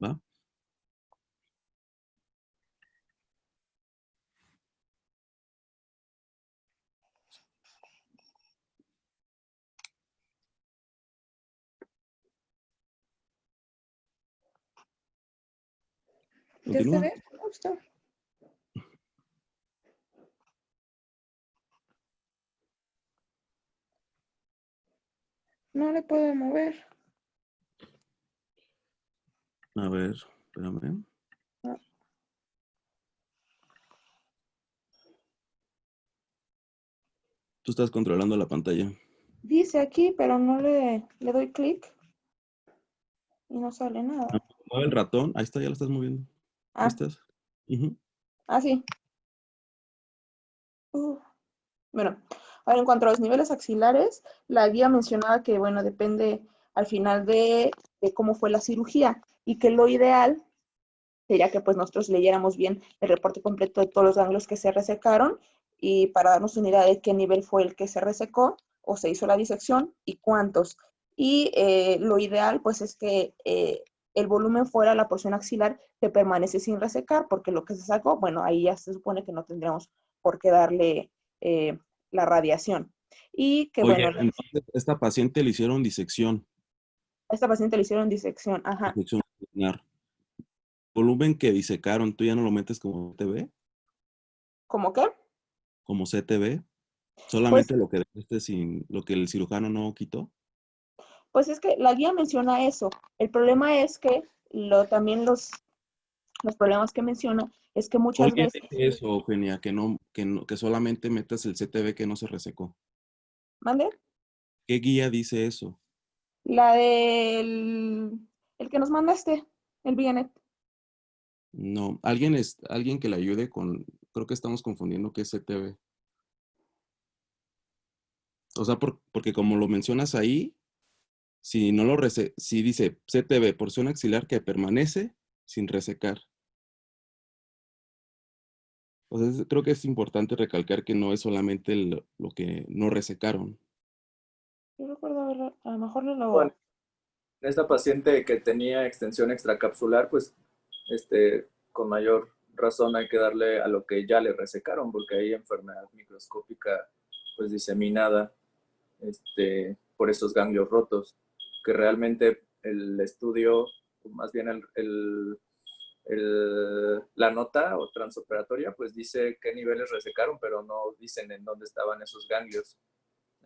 ¿va? ¿Ya se Continúa. ve? Me gusta. No le puedo mover. A ver, espérame. No. Tú estás controlando la pantalla. Dice aquí, pero no le doy clic y no sale nada. Mueve el ratón. Ahí está, ya lo estás moviendo. Ahí Ah, estás. Ujú. sí. Bueno, ahora en cuanto a los niveles axilares, la guía mencionaba que, bueno, depende al final de cómo fue la cirugía y que lo ideal sería que pues nosotros leyéramos bien el reporte completo de todos los ganglios que se resecaron y para darnos una idea de qué nivel fue el que se resecó o se hizo la disección y cuántos. Y lo ideal pues es que el volumen fuera la porción axilar que permanece sin resecar, porque lo que se sacó, bueno, ahí ya se supone que no tendríamos por qué darle eh, la radiación. Y que Oye, bueno, entonces esta paciente le hicieron disección. a esta paciente le hicieron disección, ajá. Disección pulmonar. Volumen que disecaron, ¿tú ya no lo metes como CTB? ¿Cómo qué? Como CTB. Pues Solamente lo que dejaste sin, lo que el cirujano no quitó. Pues es que la guía menciona eso. El problema es que también los problemas que menciona es que muchas ¿Cuál guía veces, dice eso, Eugenia? Que solamente metas el CTV que no se resecó. ¿mande? ¿Qué guía dice eso? La del, el que nos mandaste, el Vianet. No, alguien que le ayude con, creo que estamos confundiendo qué es CTV. O sea, porque como lo mencionas ahí, si no si dice CTV, porción axilar que permanece sin resecar. O sea, creo que es importante recalcar que no es solamente lo que no resecaron. Yo recuerdo haberlo, a lo mejor no Bueno, lo... esta paciente que tenía extensión extracapsular, pues con mayor razón hay que darle a lo que ya le resecaron, porque hay enfermedad microscópica pues diseminada por esos ganglios rotos, que realmente el estudio, más bien la nota o transoperatoria, pues dice qué niveles resecaron, pero no dicen en dónde estaban esos ganglios.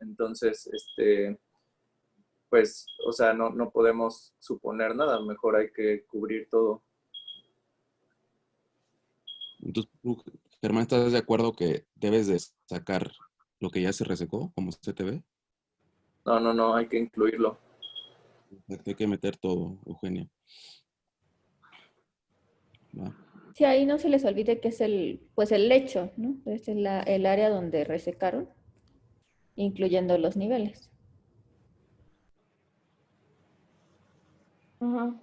Entonces, pues, o sea, no podemos suponer nada, mejor hay que cubrir todo. Entonces, tú, Germán, ¿estás de acuerdo que debes de sacar lo que ya se resecó como CTV? No, hay que incluirlo. Hay que meter todo, Eugenia. Va. Sí, ahí no se les olvide que es pues el lecho, ¿no? Es el área donde resecaron, incluyendo los niveles. Ajá.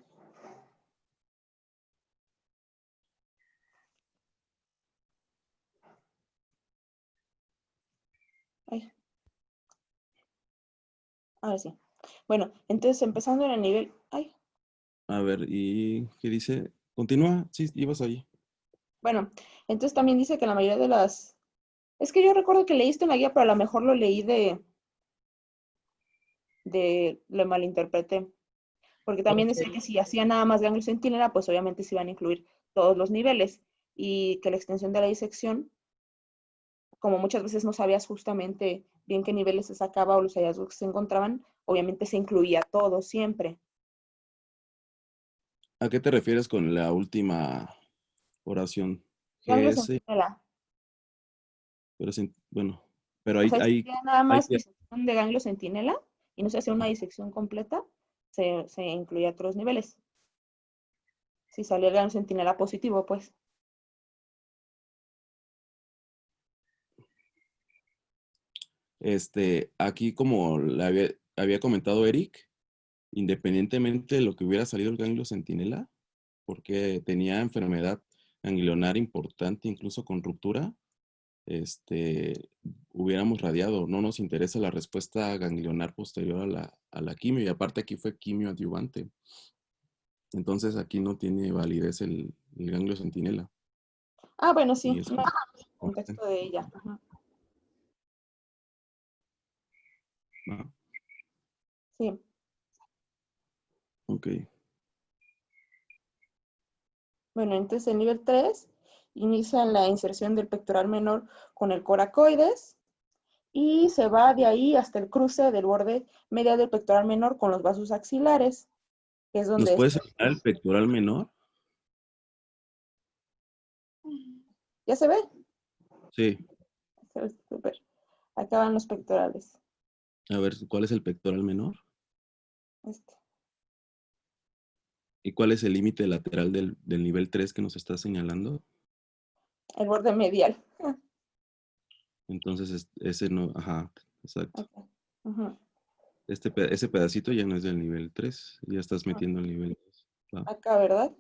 Ay, ahora sí. Bueno, entonces empezando en el nivel... Ay, A ver, ¿y qué dice? Continúa, sí, ibas ahí. bueno, entonces también dice que la mayoría de las... Es que yo recuerdo que leíste en la guía, pero a lo mejor lo leí lo malinterpreté. Porque también Ok. decía que si hacía nada más ganglios centinela, pues obviamente se iban a incluir todos los niveles. Y que la extensión de la disección, como muchas veces no sabías justamente bien qué niveles se sacaba o los hallazgos que se encontraban, obviamente se incluía todo siempre. ¿A qué te refieres con la última oración? Ganglios GS, centinela. pero bueno, pero O ahí, sea, si ahí, hacía nada ahí más disección de ganglio centinela y no se hacía una disección completa, se incluía otros niveles. Si salía el ganglio centinela positivo, pues. aquí como le había comentado Eric, independientemente de lo que hubiera salido el ganglio centinela, porque tenía enfermedad ganglionar importante, incluso con ruptura, hubiéramos radiado. No nos interesa la respuesta ganglionar posterior a la quimio, y aparte aquí fue quimio adyuvante. Entonces aquí no tiene validez el ganglio centinela. Ah, bueno, sí, Y es no, contexto de ella. Ajá. ah, Sí. ok. Bueno, entonces el nivel 3 inicia en la inserción del pectoral menor con el coracoides y se va de ahí hasta el cruce del borde medial del pectoral menor con los vasos axilares, que es ¿Nos donde puedes señalar el pectoral menor? ¿Ya se ve? Sí. Se ve súper. Acá van los pectorales. A ver, ¿cuál es el pectoral menor? Este. ¿Y cuál es el límite lateral del nivel 3 que nos está señalando? El borde medial. Entonces, ese no, ajá, exacto. Okay. Ujú. Ese pedacito ya no es del nivel 3, ya estás metiendo el nivel 2. Va, Acá, ¿verdad?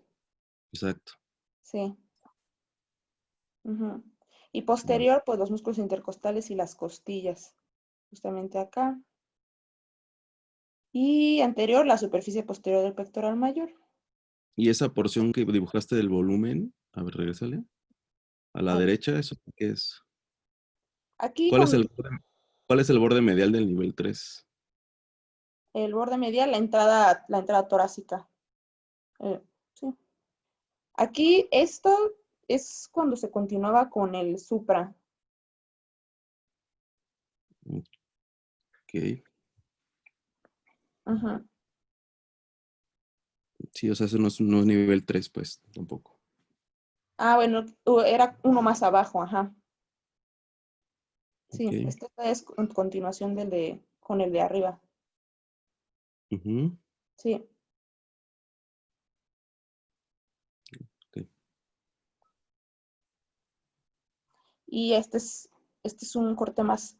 exacto. Sí. Ujú. Y Va. posterior, pues los músculos intercostales y las costillas. Justamente acá. Y anterior, la superficie posterior del pectoral mayor. Y esa porción que dibujaste del volumen, a ver, regrésale. A la Ah, derecha, ¿eso qué es? aquí ¿Cuál es con el borde medial del nivel 3? el borde medial, la entrada torácica. Sí. Aquí esto es cuando se continuaba con el supra. Ok. Ajá. Sí, o sea, eso no es nivel 3, pues, tampoco. Ah, bueno, era uno más abajo, ajá. Sí, Ok. esta es continuación con el de arriba. Ujú, Sí. ok. Y este es un corte más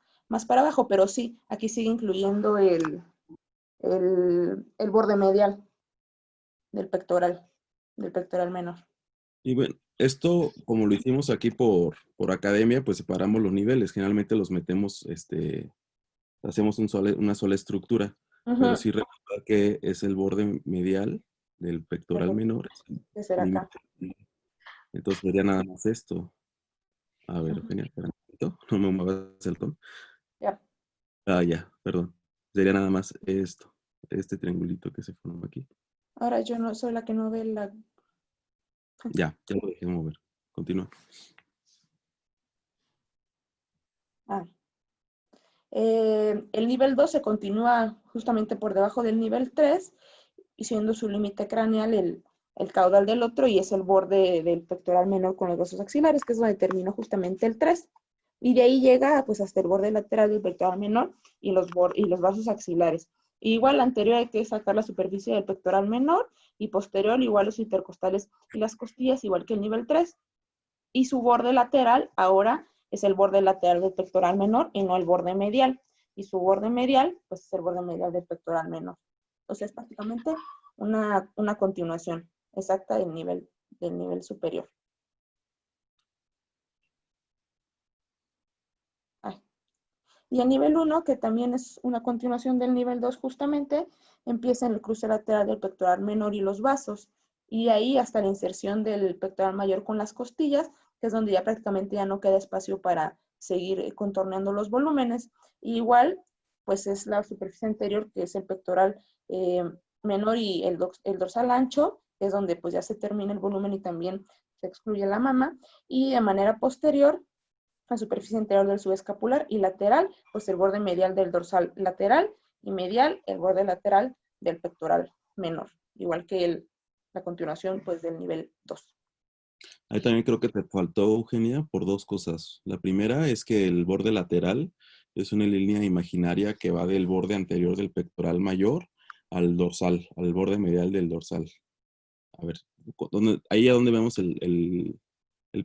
para abajo, pero sí, aquí sigue incluyendo el borde medial del pectoral menor. Y bueno, esto, como lo hicimos aquí por academia, pues separamos los niveles. Generalmente los metemos, hacemos una sola estructura, pero Ujú, sí recuerda que es el borde medial del pectoral menor. Es el ¿qué será acá? límite. Entonces sería nada más esto. A ver, Ujú, Eugenia, espera un poquito. No me muevas el tono. ya. Ah, ya, perdón. Sería nada más esto, este triangulito que se forma aquí. Ahora yo no soy la que no ve la... Ya lo dejé mover. Continúa. Ah. El nivel 2 se continúa justamente por debajo del nivel 3 y siendo su límite craneal el caudal del otro y es el borde del pectoral menor con los vasos axilares, que es donde terminó justamente el 3. Y de ahí llega pues hasta el borde lateral del pectoral menor y los vasos axilares. Igual anterior hay que sacar la superficie del pectoral menor y posterior igual los intercostales y las costillas igual que el nivel 3. Y su borde lateral ahora es el borde lateral del pectoral menor y no el borde medial. Y su borde medial, pues es el borde medial del pectoral menor. Entonces, es prácticamente una continuación exacta del nivel superior. Ay. Y el nivel 1, que también es una continuación del nivel 2 justamente, empieza en el cruce lateral del pectoral menor y los vasos. Y ahí hasta la inserción del pectoral mayor con las costillas, que es donde ya prácticamente ya no queda espacio para seguir contorneando los volúmenes. Y igual, pues es la superficie anterior, que es el pectoral eh, menor y el dorsal ancho, que es donde pues ya se termina el volumen y también se excluye la mama. Y de manera posterior, la superficie interior del subescapular y lateral, pues el borde medial del dorsal lateral y medial el borde lateral del pectoral menor, igual que la continuación pues del nivel 2. Ahí también creo que te faltó, Eugenia, por dos cosas. La primera es que el borde lateral es una línea imaginaria que va del borde anterior del pectoral mayor al dorsal, al borde medial del dorsal. A ver, ahí a donde vemos el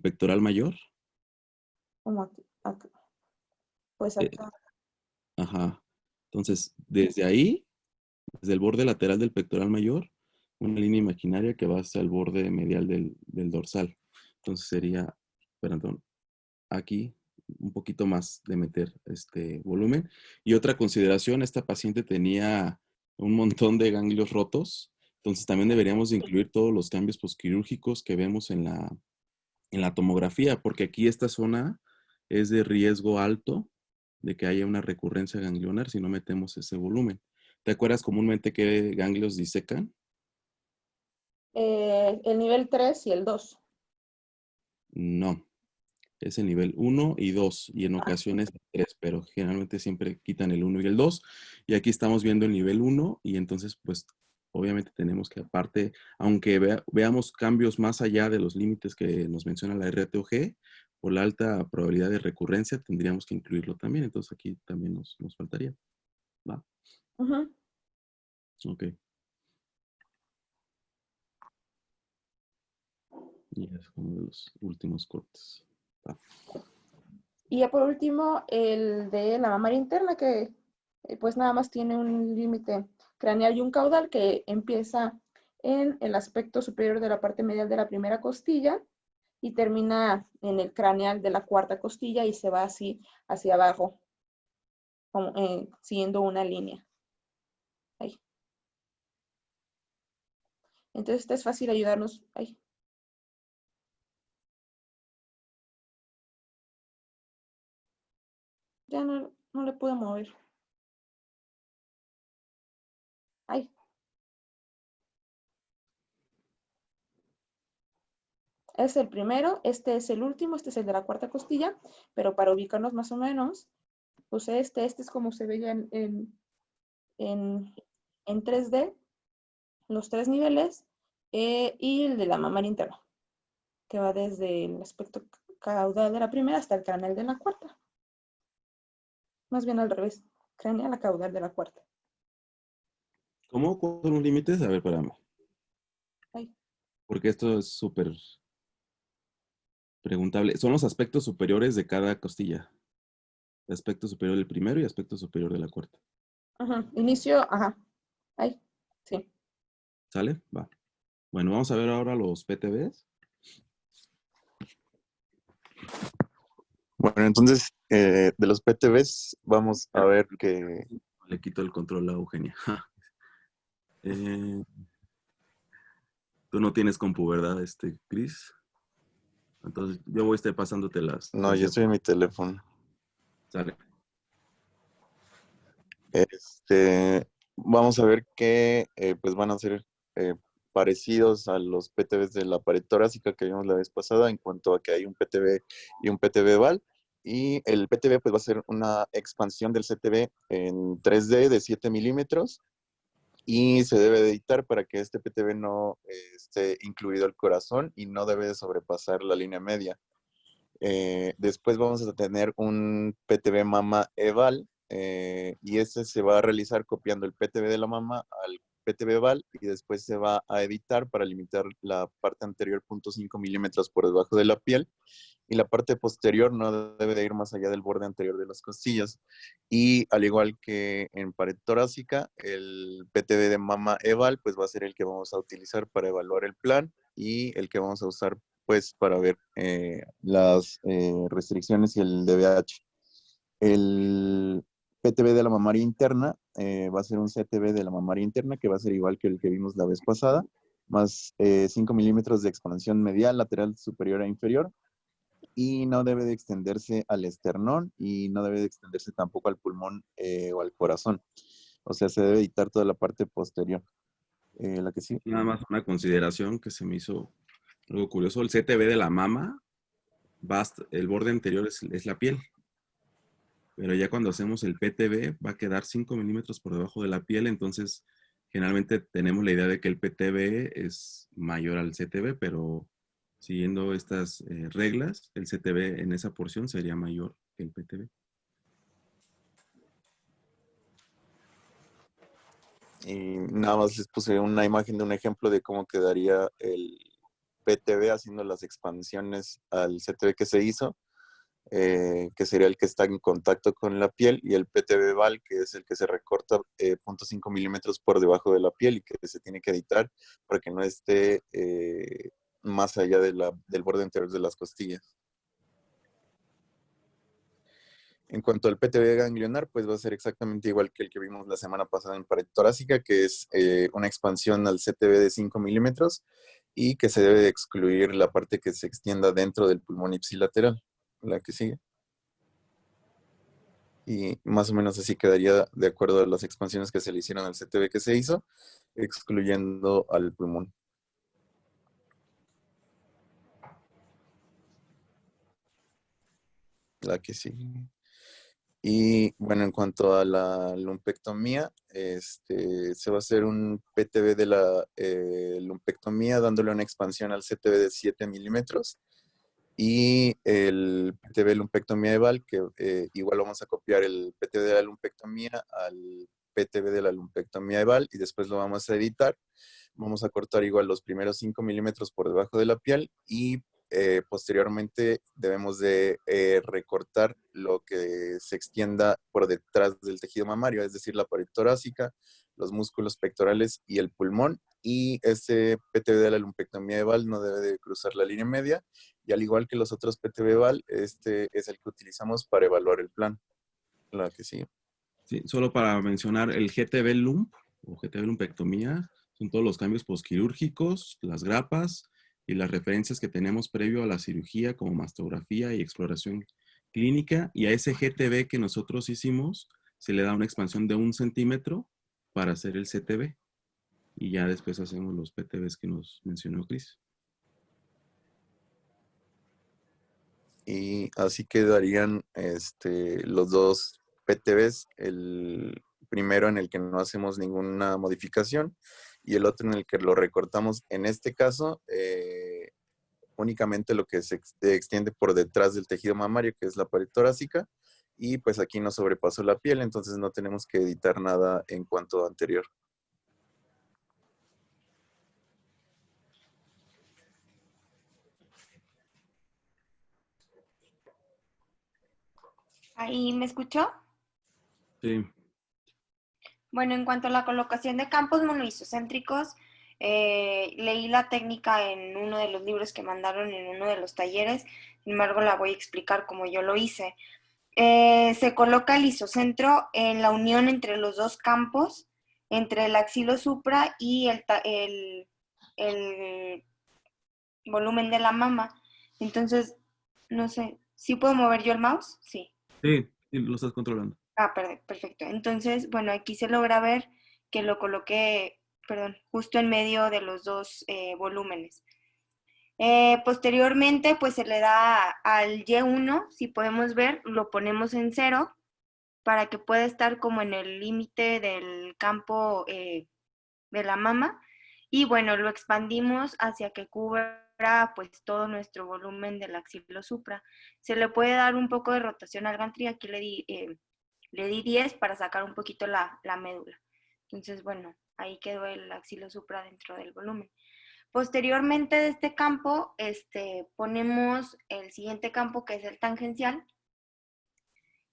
pectoral mayor. Como aquí, pues Eh, acá. ajá. Entonces, desde ahí, desde el borde lateral del pectoral mayor, una línea imaginaria que va hasta el borde medial del dorsal. Entonces sería, perdón, aquí un poquito más de meter este volumen. Y otra consideración, esta paciente tenía un montón de ganglios rotos, entonces también deberíamos de incluir todos los cambios posquirúrgicos que vemos en la tomografía, porque aquí esta zona es de riesgo alto de que haya una recurrencia ganglionar si no metemos ese volumen. ¿Te acuerdas comúnmente qué ganglios disecan? El nivel 3 y el 2. No, es el nivel 1 y 2 y en ocasiones el 3, pero generalmente siempre quitan el 1 y el 2. Y aquí estamos viendo el nivel 1 y entonces pues obviamente tenemos que aparte, aunque veamos cambios más allá de los límites que nos menciona la RTOG, por la alta probabilidad de recurrencia tendríamos que incluirlo también. Entonces aquí también nos faltaría. ¿Va? Uh-huh. Ok. Y es uno de los últimos cortes. ¿Va? Y ya por último, el de la mamaria interna, que pues nada más tiene un límite craneal y un caudal que empieza en el aspecto superior de la parte medial de la primera costilla y termina en el craneal de la cuarta costilla y se va así hacia abajo, como, siguiendo una línea. Ahí. Entonces, este es fácil ayudarnos. Ahí. Ya no le puedo mover. Ahí. Es el primero, este es el último, este es el de la cuarta costilla, pero para ubicarnos más o menos, pues este es como se veía en 3D, los tres niveles, y el de la mamaria interna. que va desde el aspecto caudal de la primera hasta el craneal de la cuarta. Más bien al revés, craneal a caudal de la cuarta. ¿Cómo? ¿Cuáles son los límites? A ver, espérame. Ahí. Porque esto es súper preguntable. Son los aspectos superiores de cada costilla. Aspecto superior del primero y aspecto superior de la cuarta. Ajá, inicio, ajá. Ahí, sí. ¿Sale? Va. Bueno, vamos a ver ahora los PTBs. Bueno, entonces, de los PTBs, vamos a ver que... Le quito el control a Eugenia. Tú no tienes compu, ¿verdad, Cris? Entonces, yo voy a estar pasándote las... No, yo estoy en mi teléfono. Sale. Vamos a ver que pues van a ser parecidos a los PTBs de la pared torácica que vimos la vez pasada, en cuanto a que hay un PTB y un PTB-VAL. Y el PTB pues va a ser una expansión del CTB en 3D de 7 milímetros. Y se debe de editar para que este PTB no esté incluido el corazón y no debe de sobrepasar la línea media. Después vamos a tener un PTB mama eval y ese se va a realizar copiando el PTB de la mama al PTB val y después se va a editar para limitar la parte anterior 0.5 milímetros por debajo de la piel y la parte posterior no debe de ir más allá del borde anterior de las costillas. Y al igual que en pared torácica, el PTB de mama eval pues va a ser el que vamos a utilizar para evaluar el plan y el que vamos a usar pues para ver las restricciones y el DBH. El PTB de la mamaria interna va a ser un CTB de la mamaria interna que va a ser igual que el que vimos la vez pasada, más 5 milímetros de expansión medial, lateral, superior e inferior, y no debe de extenderse al esternón y no debe de extenderse tampoco al pulmón o al corazón. O sea, se debe editar toda la parte posterior. La que sí. Nada más una consideración que se me hizo algo curioso. El CTB de la mama, el borde anterior es la piel. Pero ya cuando hacemos el PTB va a quedar 5 milímetros por debajo de la piel. Entonces, generalmente tenemos la idea de que el PTB es mayor al CTB, pero siguiendo estas reglas, el CTB en esa porción sería mayor que el PTB. Y nada más les puse una imagen de un ejemplo de cómo quedaría el PTB haciendo las expansiones al CTB que se hizo, que sería el que está en contacto con la piel, y el PTB VAL, que es el que se recorta 0.5 milímetros por debajo de la piel y que se tiene que editar para que no esté más allá de del borde anterior de las costillas. En cuanto al PTB ganglionar, pues va a ser exactamente igual que el que vimos la semana pasada en pared torácica, que es una expansión al CTB de 5 milímetros y que se debe de excluir la parte que se extienda dentro del pulmón ipsilateral, la que sigue. Y más o menos así quedaría de acuerdo a las expansiones que se le hicieron al CTB que se hizo, excluyendo al pulmón. La que sigue. Y bueno, en cuanto a la lumpectomía, se va a hacer un PTB de la lumpectomía dándole una expansión al CTB de 7 milímetros y el PTB lumpectomía eval, que igual vamos a copiar el PTB de la lumpectomía al PTB de la lumpectomía eval y después lo vamos a editar. Vamos a cortar igual los primeros 5 milímetros por debajo de la piel y posteriormente debemos de recortar lo que se extienda por detrás del tejido mamario, es decir, la pared torácica, los músculos pectorales y el pulmón. Y ese PTB de la lumpectomía eval no debe de cruzar la línea media. Y al igual que los otros PTB eval, este es el que utilizamos para evaluar el plan. La que sigue. Sí, solo para mencionar, el GTB lump o GTB lumpectomía son todos los cambios posquirúrgicos, las grapas y las referencias que tenemos previo a la cirugía como mastografía y exploración clínica. Y a ese GTB que nosotros hicimos se le da una expansión de 1 centímetro para hacer el CTB. Y ya después hacemos los PTBs que nos mencionó Cris. Y así quedarían los dos PTBs, el primero en el que no hacemos ninguna modificación y el otro en el que lo recortamos. En este caso, únicamente lo que se extiende por detrás del tejido mamario, que es la pared torácica, y pues aquí no sobrepasó la piel, entonces no tenemos que editar nada en cuanto a anterior. ¿Ahí me escuchó? Sí. Bueno, en cuanto a la colocación de campos monoisocéntricos, leí la técnica en uno de los libros que mandaron en uno de los talleres, sin embargo la voy a explicar como yo lo hice. Se coloca el isocentro en la unión entre los dos campos, entre el axilo supra y el volumen de la mama. Entonces, no sé, ¿sí puedo mover yo el mouse? Sí. Sí, lo estás controlando. Ah, perfecto. Entonces, bueno, aquí se logra ver que lo coloqué, perdón, justo en medio de los dos volúmenes. Posteriormente, pues se le da al Y1, si podemos ver, lo ponemos en 0 para que pueda estar como en el límite del campo de la mama. Y bueno, lo expandimos hacia que cubra pues todo nuestro volumen del axilo supra. Se le puede dar un poco de rotación al gantry, aquí le di 10 para sacar un poquito la médula. Entonces, bueno, ahí quedó el axilo supra dentro del volumen. Posteriormente de este campo, ponemos el siguiente campo que es el tangencial.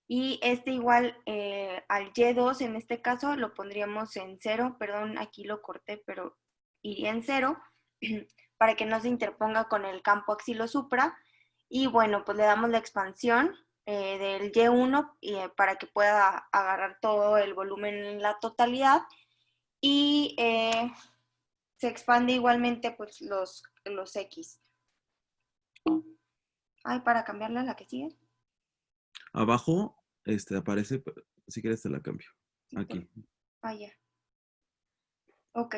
Y igual al Y2 en este caso lo pondríamos en 0, perdón, aquí lo corté, pero iría en 0 para que no se interponga con el campo axilo supra. Y bueno, pues le damos la expansión del Y1 para que pueda agarrar todo el volumen en la totalidad. Y se expande igualmente pues los X. Ay, para cambiarla a la que sigue. Abajo aparece, si quieres te la cambio. Aquí. Ah, ya. Ok.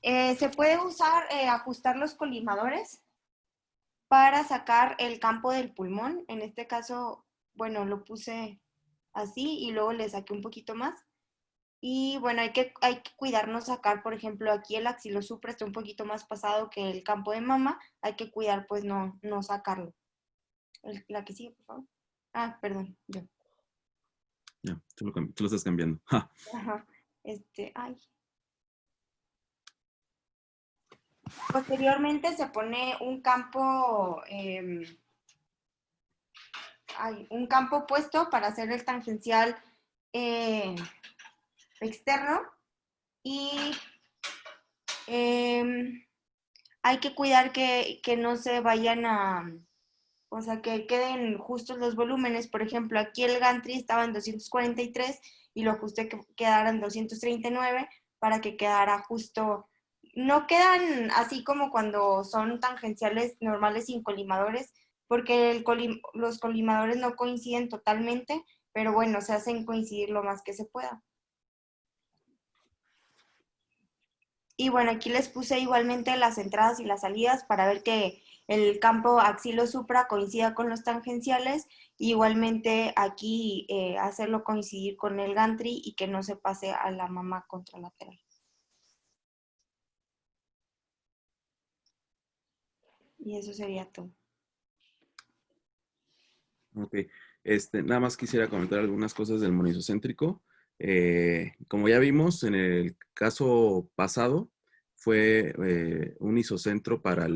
Se puede usar, ajustar los colimadores para sacar el campo del pulmón. En este caso, bueno, lo puse así y luego le saqué un poquito más. Y bueno, hay que cuidarnos sacar, por ejemplo, aquí el axilo supra está un poquito más pasado que el campo de mama. Hay que cuidar, pues, no sacarlo. La que sigue, por favor. Ah, perdón, yo. Ya, tú lo estás cambiando. ¡Ja! Ajá. Ay. Posteriormente se pone un campo, un campo opuesto para hacer el tangencial externo y hay que cuidar que no se vayan o sea, que queden justos los volúmenes. Por ejemplo, aquí el gantry estaba en 243 y lo ajusté que quedara en 239 para que quedara justo. No quedan así como cuando son tangenciales normales sin colimadores, porque los colimadores no coinciden totalmente, pero bueno, se hacen coincidir lo más que se pueda. Y bueno, aquí les puse igualmente las entradas y las salidas para ver que el campo axilo-supra coincida con los tangenciales. Igualmente aquí hacerlo coincidir con el gantry y que no se pase a la mama contralateral. Y eso sería todo. Ok. Nada más quisiera comentar algunas cosas del monoisocéntrico. Como ya vimos, en el caso pasado fue un isocentro para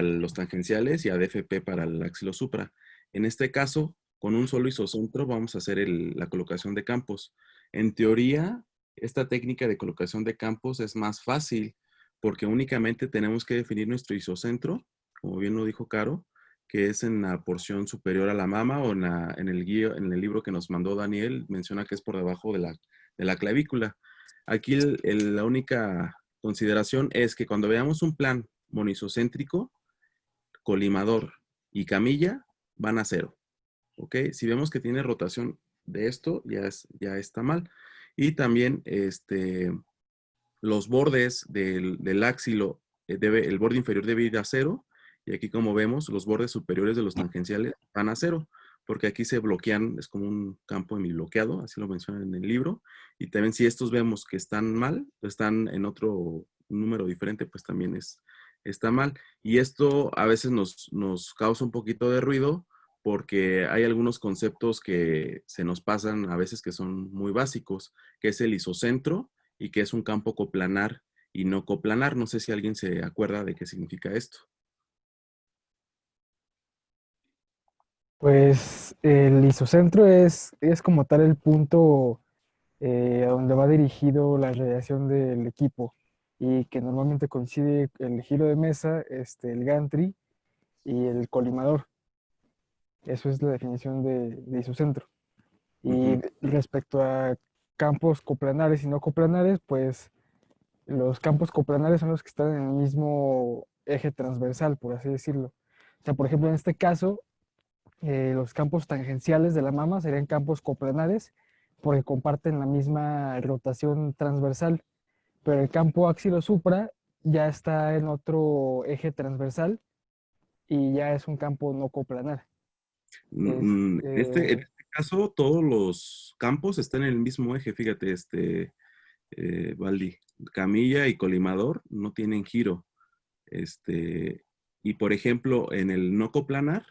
los tangenciales y ADFP para el axilo supra. En este caso, con un solo isocentro vamos a hacer la colocación de campos. En teoría, esta técnica de colocación de campos es más fácil porque únicamente tenemos que definir nuestro isocentro, como bien lo dijo Caro, que es en la porción superior a la mama o en el libro que nos mandó Daniel, menciona que es por debajo de la clavícula. Aquí la única consideración es que cuando veamos un plan monoisocéntrico, colimador y camilla van a 0. ¿Ok? Si vemos que tiene rotación de esto, ya está mal. Y también los bordes del axilo, el borde inferior debe ir a 0. Y aquí, como vemos, los bordes superiores de los tangenciales van a 0. Porque aquí se bloquean, es como un campo bloqueado, así lo mencionan en el libro. Y también si estos vemos que están mal, están en otro número diferente, pues también es está mal. Y esto a veces nos causa un poquito de ruido porque hay algunos conceptos que se nos pasan a veces que son muy básicos, que es el isocentro y que es un campo coplanar y no coplanar. No sé si alguien se acuerda de qué significa esto. Pues el isocentro es como tal el punto a donde va dirigido la radiación del equipo y que normalmente coincide el giro de mesa, el gantry y el colimador. Eso es la definición de isocentro. Y respecto a campos coplanares y no coplanares, pues los campos coplanares son los que están en el mismo eje transversal, por así decirlo. O sea, por ejemplo, en este caso, los campos tangenciales de la mama serían campos coplanares porque comparten la misma rotación transversal, pero el campo axilo-supra ya está en otro eje transversal y ya es un campo no coplanar. En este caso, todos los campos están en el mismo eje, fíjate, Valdi. Camilla y colimador no tienen giro. Y por ejemplo, en el no coplanar,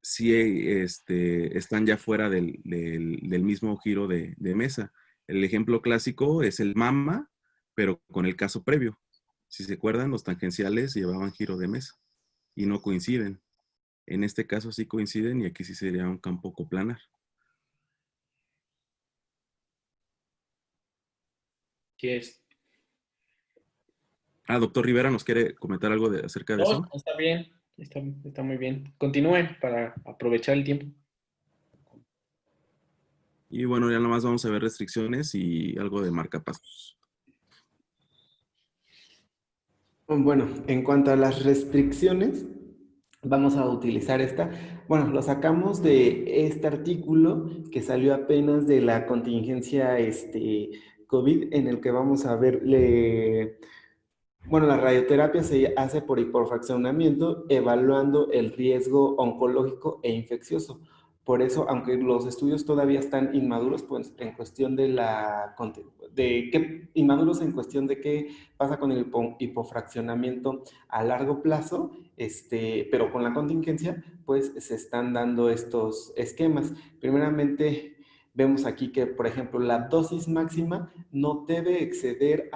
sí están ya fuera del mismo giro de mesa. El ejemplo clásico es el mama, pero con el caso previo. Si se acuerdan, los tangenciales llevaban giro de mesa y no coinciden. En este caso sí coinciden y aquí sí sería un campo coplanar. ¿Qué es? Doctor Rivera, ¿nos quiere comentar algo acerca de eso? No, está bien, está muy bien. Continúen para aprovechar el tiempo. Y bueno, ya nada más vamos a ver restricciones y algo de marcapasos. Bueno, en cuanto a las restricciones, vamos a utilizar esta. Bueno, lo sacamos de este artículo que salió apenas de la contingencia COVID, en el que vamos a ver, la radioterapia se hace por hiporfraccionamiento, evaluando el riesgo oncológico e infeccioso. Por eso, aunque los estudios todavía están inmaduros, pues en cuestión inmaduros en cuestión de qué pasa con el hipofraccionamiento a largo plazo, pero con la contingencia, pues se están dando estos esquemas. Primeramente, vemos aquí que, por ejemplo, la dosis máxima no debe exceder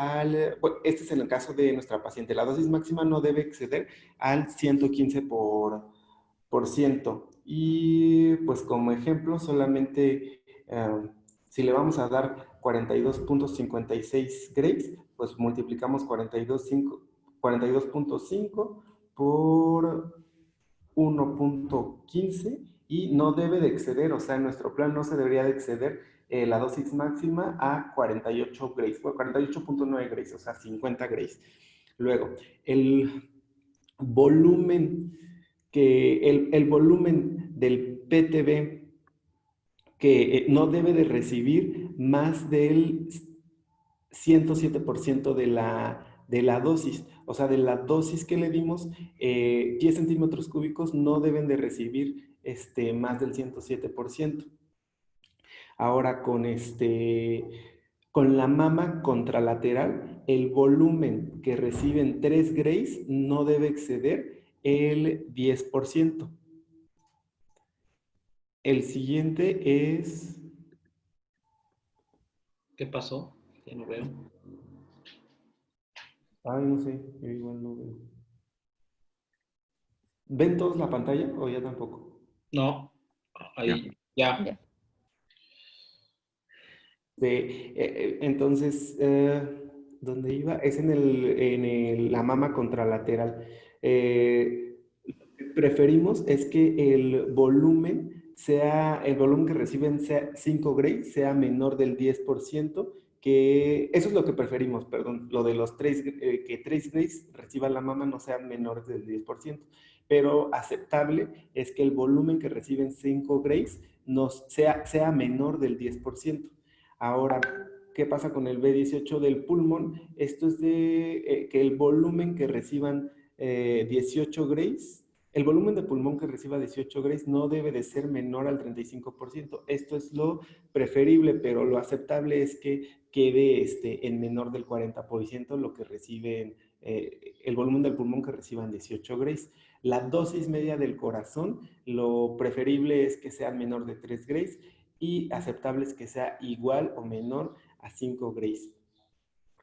este es en el caso de nuestra paciente, la dosis máxima no debe exceder al 115%. Y pues como ejemplo, solamente si le vamos a dar 42.56 Grays, pues multiplicamos 42.5 por 1.15 y no debe de exceder, o sea, en nuestro plan no se debería de exceder la dosis máxima a 48 Grays, bueno, 48.9 Grays, o sea, 50 Grays. Luego, el volumen el volumen del PTB que no debe de recibir más del 107% de la dosis. O sea, de la dosis que le dimos, 10 centímetros cúbicos no deben de recibir más del 107%. Ahora con la mama contralateral, el volumen que reciben 3 Grays no debe exceder el 10%. El siguiente es... ¿Qué pasó? Ya no veo. Ay, no sé, yo igual no veo. ¿Ven todos la pantalla o ya tampoco? No, ahí, ya. Entonces, ¿dónde iba? Es en la mama contralateral. Lo que preferimos es que el volumen que reciben sea 5 Gray sea menor del 10%, que eso es lo que preferimos, perdón, lo de los 3, que 3 Grays reciban la mama no sean menores del 10%, pero aceptable es que el volumen que reciben 5 Grays sea menor del 10%. Ahora, ¿qué pasa con el B18 del pulmón? Esto es de que el volumen que reciban 18 Grays, el volumen de pulmón que reciba 18 Grays no debe de ser menor al 35%. Esto es lo preferible, pero lo aceptable es que quede en menor del 40% lo que reciben el volumen del pulmón que reciban 18 Grays. La dosis media del corazón, lo preferible es que sea menor de 3 Grays y aceptable es que sea igual o menor a 5 Grays.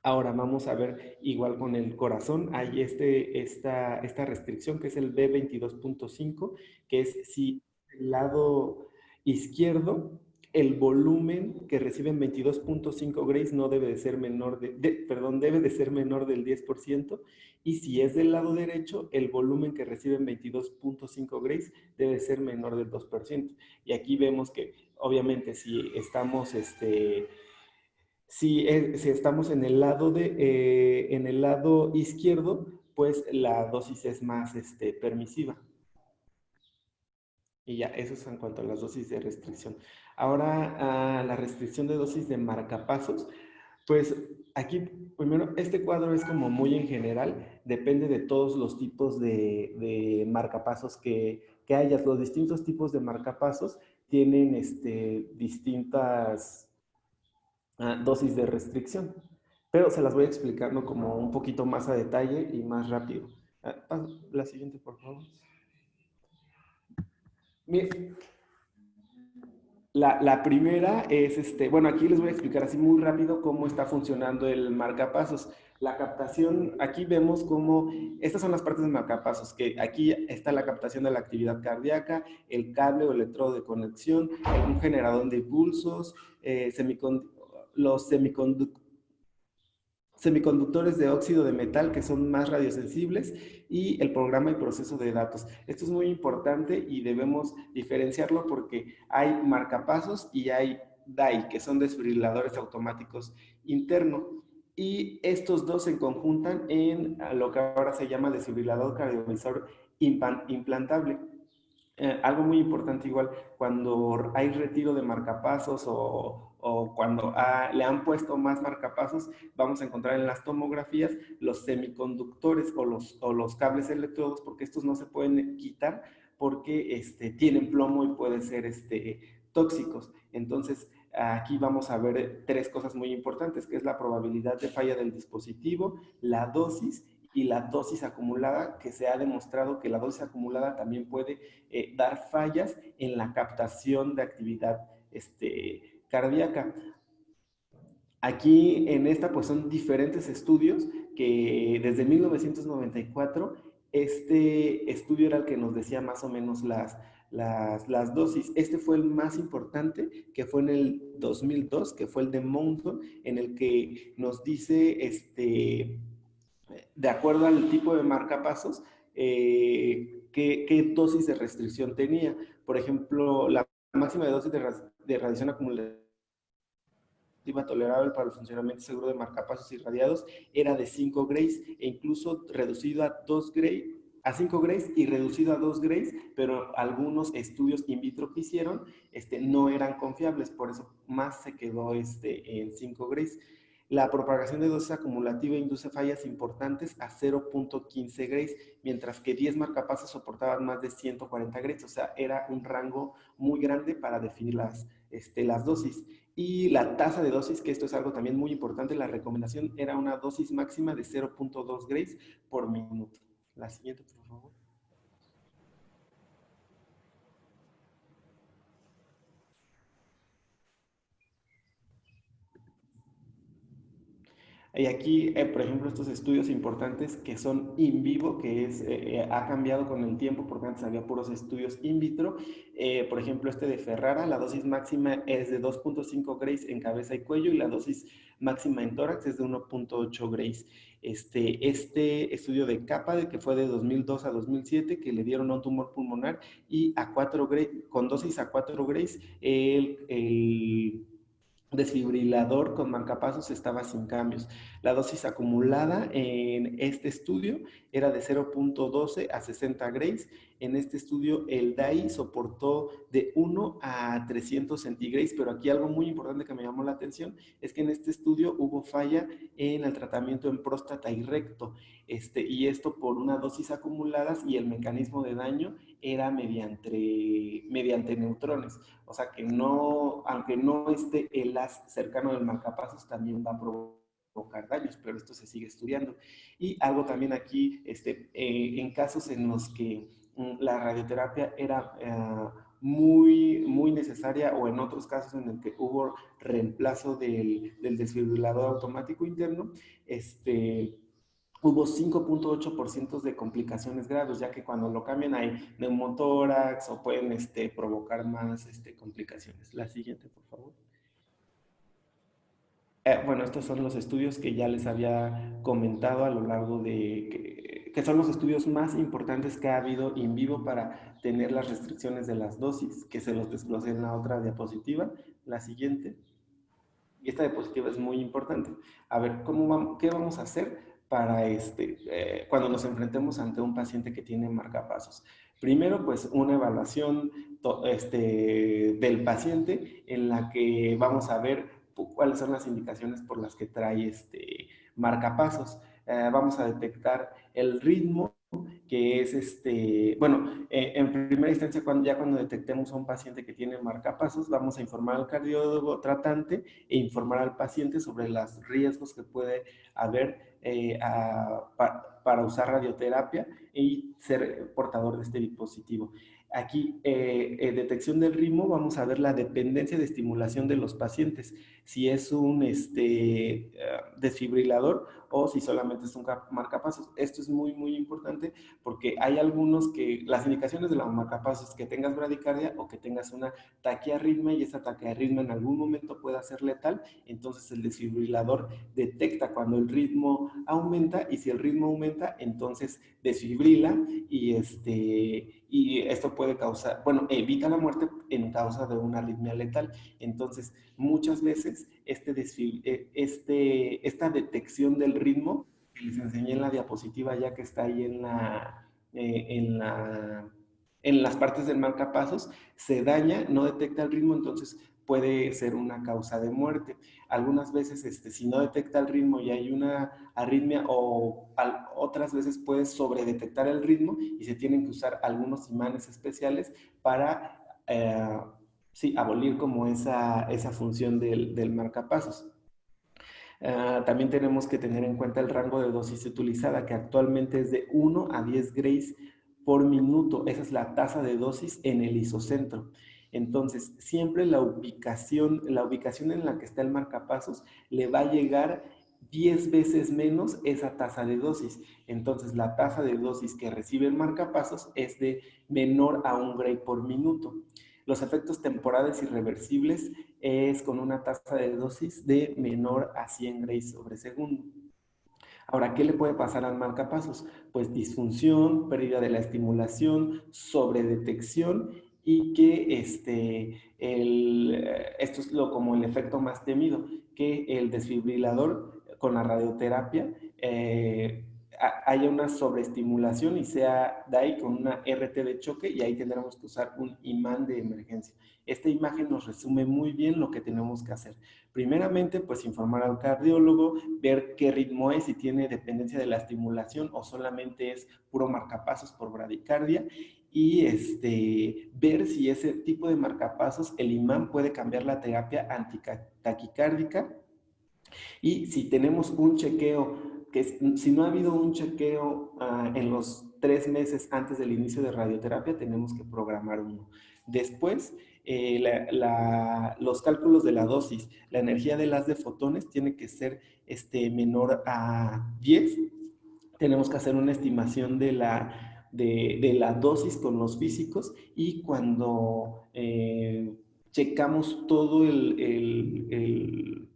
Ahora vamos a ver, igual con el corazón, hay esta restricción que es el B22.5, que es si el lado izquierdo, el volumen que reciben 22.5 Grays no debe de ser menor debe de ser menor del 10%, y si es del lado derecho, el volumen que reciben 22.5 Grays debe ser menor del 2%. Y aquí vemos que, obviamente, si estamos si estamos en el lado izquierdo, pues la dosis es más permisiva. Y ya, eso es en cuanto a las dosis de restricción. Ahora, a la restricción de dosis de marcapasos, pues aquí, primero, este cuadro es como muy en general, depende de todos los tipos de marcapasos que hayas. Los distintos tipos de marcapasos tienen distintas dosis de restricción, pero se las voy explicando como un poquito más a detalle y más rápido. La siguiente, por favor. Miren, la primera es, bueno, aquí les voy a explicar así muy rápido cómo está funcionando el marcapasos. La captación, aquí vemos cómo, estas son las partes del marcapasos, que aquí está la captación de la actividad cardíaca, el cable o electrodo de conexión, un generador de impulsos, los semiconductores de óxido de metal que son más radiosensibles y el programa y proceso de datos. Esto es muy importante y debemos diferenciarlo porque hay marcapasos y hay DAI, que son desfibriladores automáticos internos. Y estos dos se conjuntan en lo que ahora se llama desfibrilador cardioversor implantable. Algo muy importante igual, cuando hay retiro de marcapasos o cuando le han puesto más marcapasos, vamos a encontrar en las tomografías los semiconductores o los cables electrodos, porque estos no se pueden quitar porque tienen plomo y pueden ser tóxicos. Entonces, aquí vamos a ver tres cosas muy importantes, que es la probabilidad de falla del dispositivo, la dosis y la dosis acumulada, que se ha demostrado que la dosis acumulada también puede dar fallas en la captación de actividad cardíaca. Aquí en esta pues son diferentes estudios que desde 1994 este estudio era el que nos decía más o menos las dosis. Este fue el más importante, que fue en el 2002, que fue el de Mountain, en el que nos dice de acuerdo al tipo de marcapasos, qué dosis de restricción tenía. Por ejemplo, la máxima de dosis de radiación acumulativa tolerable para el funcionamiento seguro de marcapasos irradiados era de 5 Grays e incluso reducido a 2 Grays, a 5 Grays y reducido a 2 Grays, pero algunos estudios in vitro que hicieron no eran confiables, por eso más se quedó en 5 Grays. La propagación de dosis acumulativa induce fallas importantes a 0.15 Grays, mientras que 10 marcapasos soportaban más de 140 Grays, o sea, era un rango muy grande para definir las dosis. Y la tasa de dosis, que esto es algo también muy importante, la recomendación era una dosis máxima de 0.2 Grays por minuto. La siguiente, por favor. Y aquí, por ejemplo, estos estudios importantes que son in vivo, que ha cambiado con el tiempo porque antes había puros estudios in vitro. Por ejemplo, de Ferrara, la dosis máxima es de 2.5 Grays en cabeza y cuello y la dosis máxima en tórax es de 1.8 Grays. Este estudio de Capa, que fue de 2002 a 2007, que le dieron a un tumor pulmonar y a 4 Grays, con dosis a 4 Grays, el desfibrilador con marcapasos estaba sin cambios. La dosis acumulada en este estudio era de 0.12 a 60 Grays. En este estudio el DAI soportó de 1 a 300 centigrays, pero aquí algo muy importante que me llamó la atención es que en este estudio hubo falla en el tratamiento en próstata y recto, y esto por una dosis acumuladas y el mecanismo de daño era mediante neutrones. O sea que no, aunque no esté el haz cercano del marcapasos, también va a provocar provocar daños, pero esto se sigue estudiando. Y algo también aquí, en casos en los que la radioterapia era muy necesaria, o en otros casos en el que hubo reemplazo del desfibrilador automático interno, hubo 5.8% de complicaciones graves, ya que cuando lo cambian hay neumotórax o pueden provocar más complicaciones. La siguiente, por favor. Bueno, estos son los estudios que ya les había comentado a lo largo de, que son los estudios más importantes que ha habido in vivo para tener las restricciones de las dosis, que se los desglosé en la otra diapositiva. La siguiente. Y esta diapositiva es muy importante. A ver, ¿qué vamos a hacer para cuando nos enfrentemos ante un paciente que tiene marcapasos? Primero, pues una evaluación del paciente en la que vamos a ver cuáles son las indicaciones por las que trae marcapasos. Vamos a detectar el ritmo, que es bueno, en primera instancia, cuando detectemos a un paciente que tiene marcapasos, vamos a informar al cardiólogo tratante e informar al paciente sobre los riesgos que puede haber para usar radioterapia y ser portador de este dispositivo. Aquí, detección del ritmo, vamos a ver la dependencia de estimulación de los pacientes, si es un desfibrilador o si solamente es un marcapasos. Esto es muy importante porque hay algunos que, las indicaciones de la marcapasos es que tengas bradicardia o que tengas una taquiarritmia, y esa taquiarritmia en algún momento pueda ser letal. Entonces el desfibrilador detecta cuando el ritmo aumenta, y si el ritmo aumenta, entonces desfibrila, y esto puede causar, bueno, evita la muerte en causa de una arritmia letal. Entonces, muchas veces esta detección del ritmo, que les enseñé en la diapositiva ya que está ahí en las partes del marcapasos, se daña, no detecta el ritmo, entonces puede ser una causa de muerte. Algunas veces, si no detecta el ritmo y hay una arritmia, o otras veces puede sobredetectar el ritmo y se tienen que usar algunos imanes especiales para abolir como esa función del marcapasos. También tenemos que tener en cuenta el rango de dosis utilizada, que actualmente es de 1 a 10 grays por minuto. Esa es la tasa de dosis en el isocentro. Entonces, siempre la ubicación en la que está el marcapasos le va a llegar 10 veces menos esa tasa de dosis. Entonces, la tasa de dosis que recibe el marcapasos es de menor a 1 gray por minuto. Los efectos temporales irreversibles es con una tasa de dosis de menor a 100 grays sobre segundo. Ahora, ¿qué le puede pasar al marcapasos? Pues disfunción, pérdida de la estimulación, sobredetección, y que esto es como el efecto más temido, que el desfibrilador con la radioterapia haya una sobreestimulación y sea de ahí con una RT de choque, y ahí tendremos que usar un imán de emergencia. Esta imagen nos resume muy bien lo que tenemos que hacer. Primeramente, pues informar al cardiólogo, ver qué ritmo es, si tiene dependencia de la estimulación o solamente es puro marcapasos por bradicardia, y ver si ese tipo de marcapasos, el imán puede cambiar la terapia antitaquicárdica. Y si tenemos un chequeo, si no ha habido un chequeo en los 3 meses antes del inicio de radioterapia, tenemos que programar uno. Después, los cálculos de la dosis, la energía del haz de fotones tiene que ser menor a 10. Tenemos que hacer una estimación de la dosis con los físicos, y cuando checamos todo el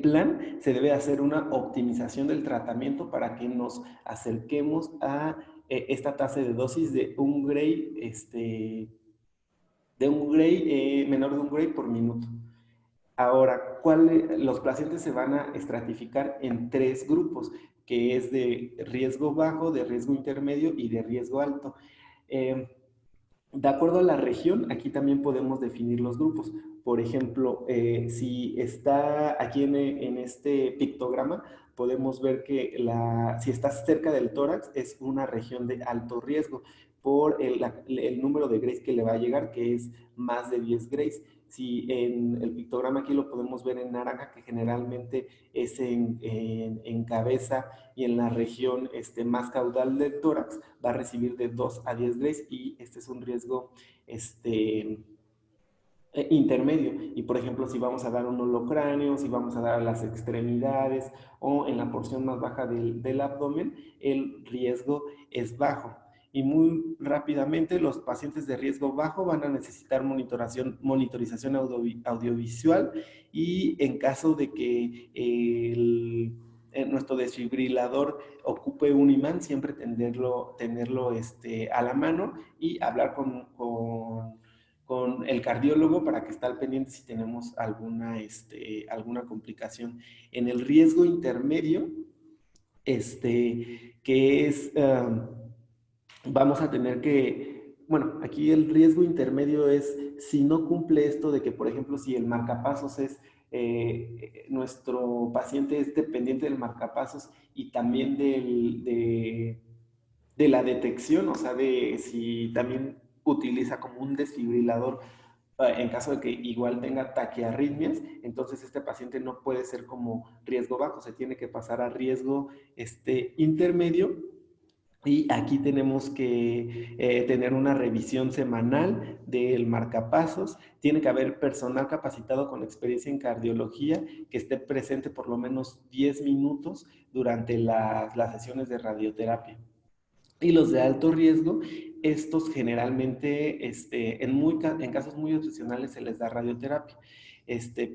plan, se debe hacer una optimización del tratamiento para que nos acerquemos a esta tasa de dosis de 1 gray, menor de 1 gray por minuto. Ahora, los pacientes se van a estratificar en 3 grupos, que es de riesgo bajo, de riesgo intermedio y de riesgo alto. De acuerdo a la región, aquí también podemos definir los grupos. Por ejemplo, si está aquí en este pictograma, podemos ver que si está cerca del tórax es una región de alto riesgo, por el número de grays que le va a llegar, que es más de 10 grays. Si en el pictograma aquí lo podemos ver en naranja, que generalmente es en cabeza y en la región más caudal del tórax, va a recibir de 2 a 10 grays y este es un riesgo intermedio. Y por ejemplo, si vamos a dar un holocráneo, si vamos a dar a las extremidades o en la porción más baja del abdomen, el riesgo es bajo. Y muy rápidamente los pacientes de riesgo bajo van a necesitar monitorización audiovisual y en caso de que nuestro desfibrilador ocupe un imán, siempre tenerlo a la mano y hablar con el cardiólogo para que esté al pendiente si tenemos alguna complicación. En el riesgo intermedio, que es... vamos a tener que, bueno, aquí el riesgo intermedio es si no cumple esto de que, por ejemplo, si el marcapasos es, nuestro paciente es dependiente del marcapasos y también de la detección, o sea, de si también utiliza como un desfibrilador en caso de que igual tenga taquiarritmias, entonces este paciente no puede ser como riesgo bajo, se tiene que pasar a riesgo intermedio. Y aquí tenemos que tener una revisión semanal del marcapasos. Tiene que haber personal capacitado con experiencia en cardiología que esté presente por lo menos 10 minutos durante las sesiones de radioterapia. Y los de alto riesgo, estos generalmente en casos muy excepcionales se les da radioterapia.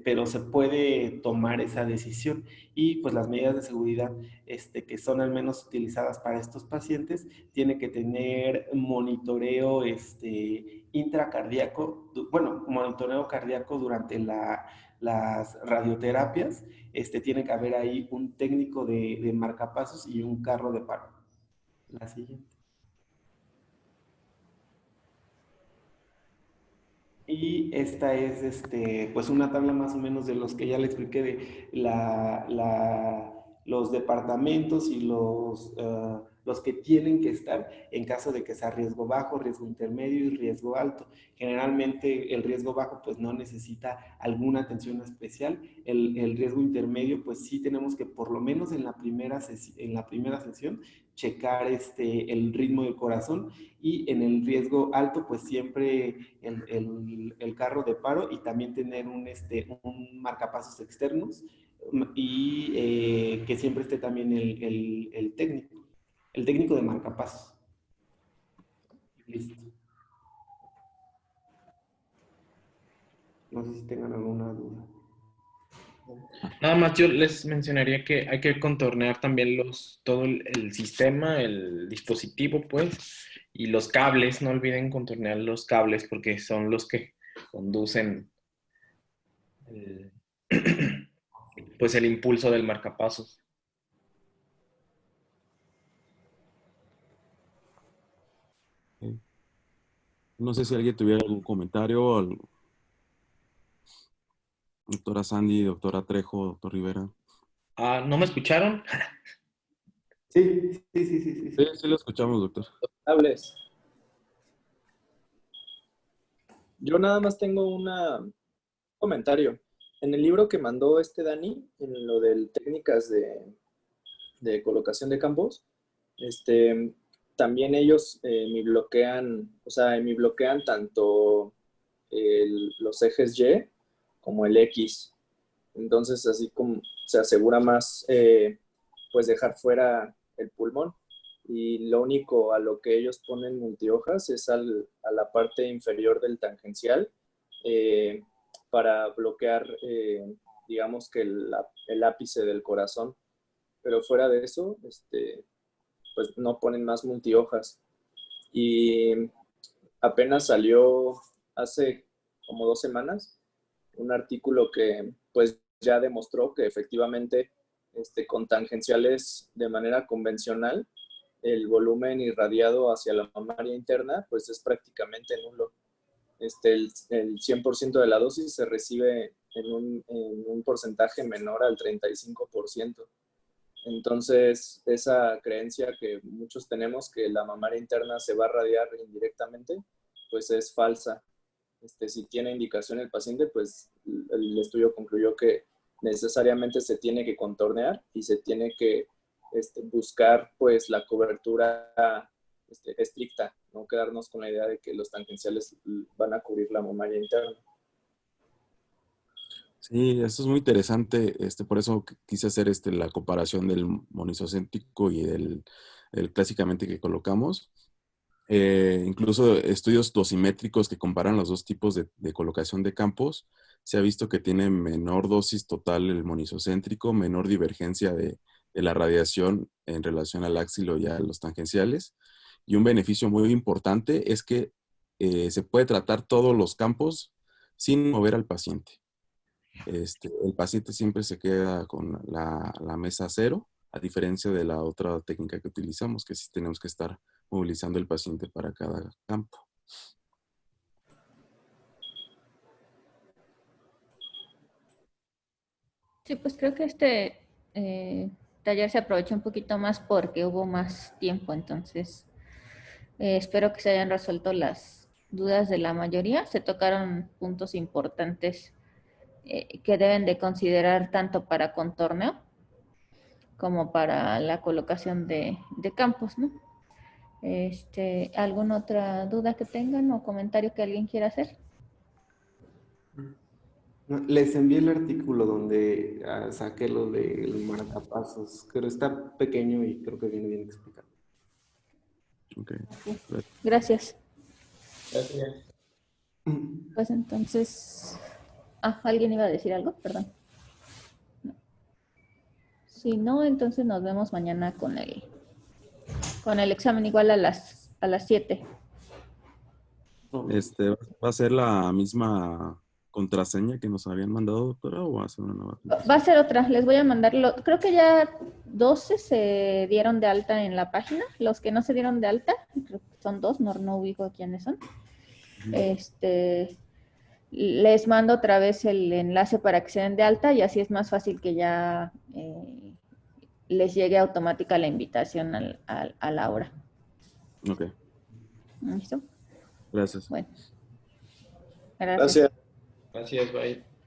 Pero se puede tomar esa decisión y pues las medidas de seguridad que son al menos utilizadas para estos pacientes tiene que tener monitoreo intracardíaco, bueno, monitoreo cardíaco durante las radioterapias. Tiene que haber ahí un técnico de marcapasos y un carro de paro. La siguiente. Y esta es pues una tabla más o menos de los que ya le expliqué de los departamentos y los que tienen que estar en caso de que sea riesgo bajo, riesgo intermedio y riesgo alto. Generalmente el riesgo bajo pues no necesita alguna atención especial. El riesgo intermedio pues sí tenemos que por lo menos en la primera sesión checar el ritmo del corazón, y en el riesgo alto pues siempre el carro de paro y también tener un marcapasos externos y que siempre esté también el técnico de marcapasos. Listo. No sé si tengan alguna duda. Nada más yo les mencionaría que hay que contornear también todo el sistema, el dispositivo, pues, y los cables. No olviden contornear los cables porque son los que conducen pues el impulso del marcapasos. No sé si alguien tuviera algún comentario. Doctora Sandy, doctora Trejo, doctor Rivera. ¿No me escucharon? Sí. Sí lo escuchamos, doctor. Hables. Yo nada más tengo un comentario. En el libro que mandó Dani, en lo de técnicas de colocación de campos, también ellos me bloquean tanto los ejes Y como el X. Entonces, así como se asegura más, pues dejar fuera el pulmón. Y lo único a lo que ellos ponen multihojas es a la parte inferior del tangencial para bloquear, digamos que el ápice del corazón. Pero fuera de eso, pues no ponen más multihojas. Y apenas salió hace como 2 semanas un artículo que pues ya demostró que efectivamente con tangenciales de manera convencional el volumen irradiado hacia la mamaria interna pues es prácticamente nulo. El 100% de la dosis se recibe en un porcentaje menor al 35%. Entonces, esa creencia que muchos tenemos que la mamaria interna se va a radiar indirectamente, pues es falsa. Si tiene indicación el paciente, pues el estudio concluyó que necesariamente se tiene que contornear y se tiene que buscar pues la cobertura estricta, no quedarnos con la idea de que los tangenciales van a cubrir la mamaria interna. Sí, eso es muy interesante. Por eso quise hacer la comparación del monisocéntrico y el clásicamente que colocamos. Incluso estudios dosimétricos que comparan los dos tipos de colocación de campos, se ha visto que tiene menor dosis total el monisocéntrico, menor divergencia de la radiación en relación al áxilo y a los tangenciales. Y un beneficio muy importante es que se puede tratar todos los campos sin mover al paciente. El paciente siempre se queda con la mesa cero, a diferencia de la otra técnica que utilizamos, que sí tenemos que estar movilizando el paciente para cada campo. Sí, pues creo que taller se aprovechó un poquito más porque hubo más tiempo, entonces espero que se hayan resuelto las dudas de la mayoría. Se tocaron puntos importantes que deben de considerar tanto para contorneo como para la colocación de campos, ¿no? ¿Alguna otra duda que tengan o comentario que alguien quiera hacer? Les envié el artículo donde saqué lo del marcapasos, pero está pequeño y creo que viene bien explicado. Okay. Gracias. Gracias. Pues entonces... ¿alguien iba a decir algo? Perdón. No. Si no, entonces nos vemos mañana con el examen igual a las 7. ¿Va a ser la misma contraseña que nos habían mandado, doctora, o va a ser una nueva contraseña? Va a ser otra, les voy a mandarlo. Creo que ya 12 se dieron de alta en la página. Los que no se dieron de alta, creo que son 2, no ubico quiénes son. Les mando otra vez el enlace para que se den de alta y así es más fácil que ya les llegue automática la invitación a la hora. Ok. ¿Listo? Gracias. Bueno. Gracias. Gracias. Gracias, bye.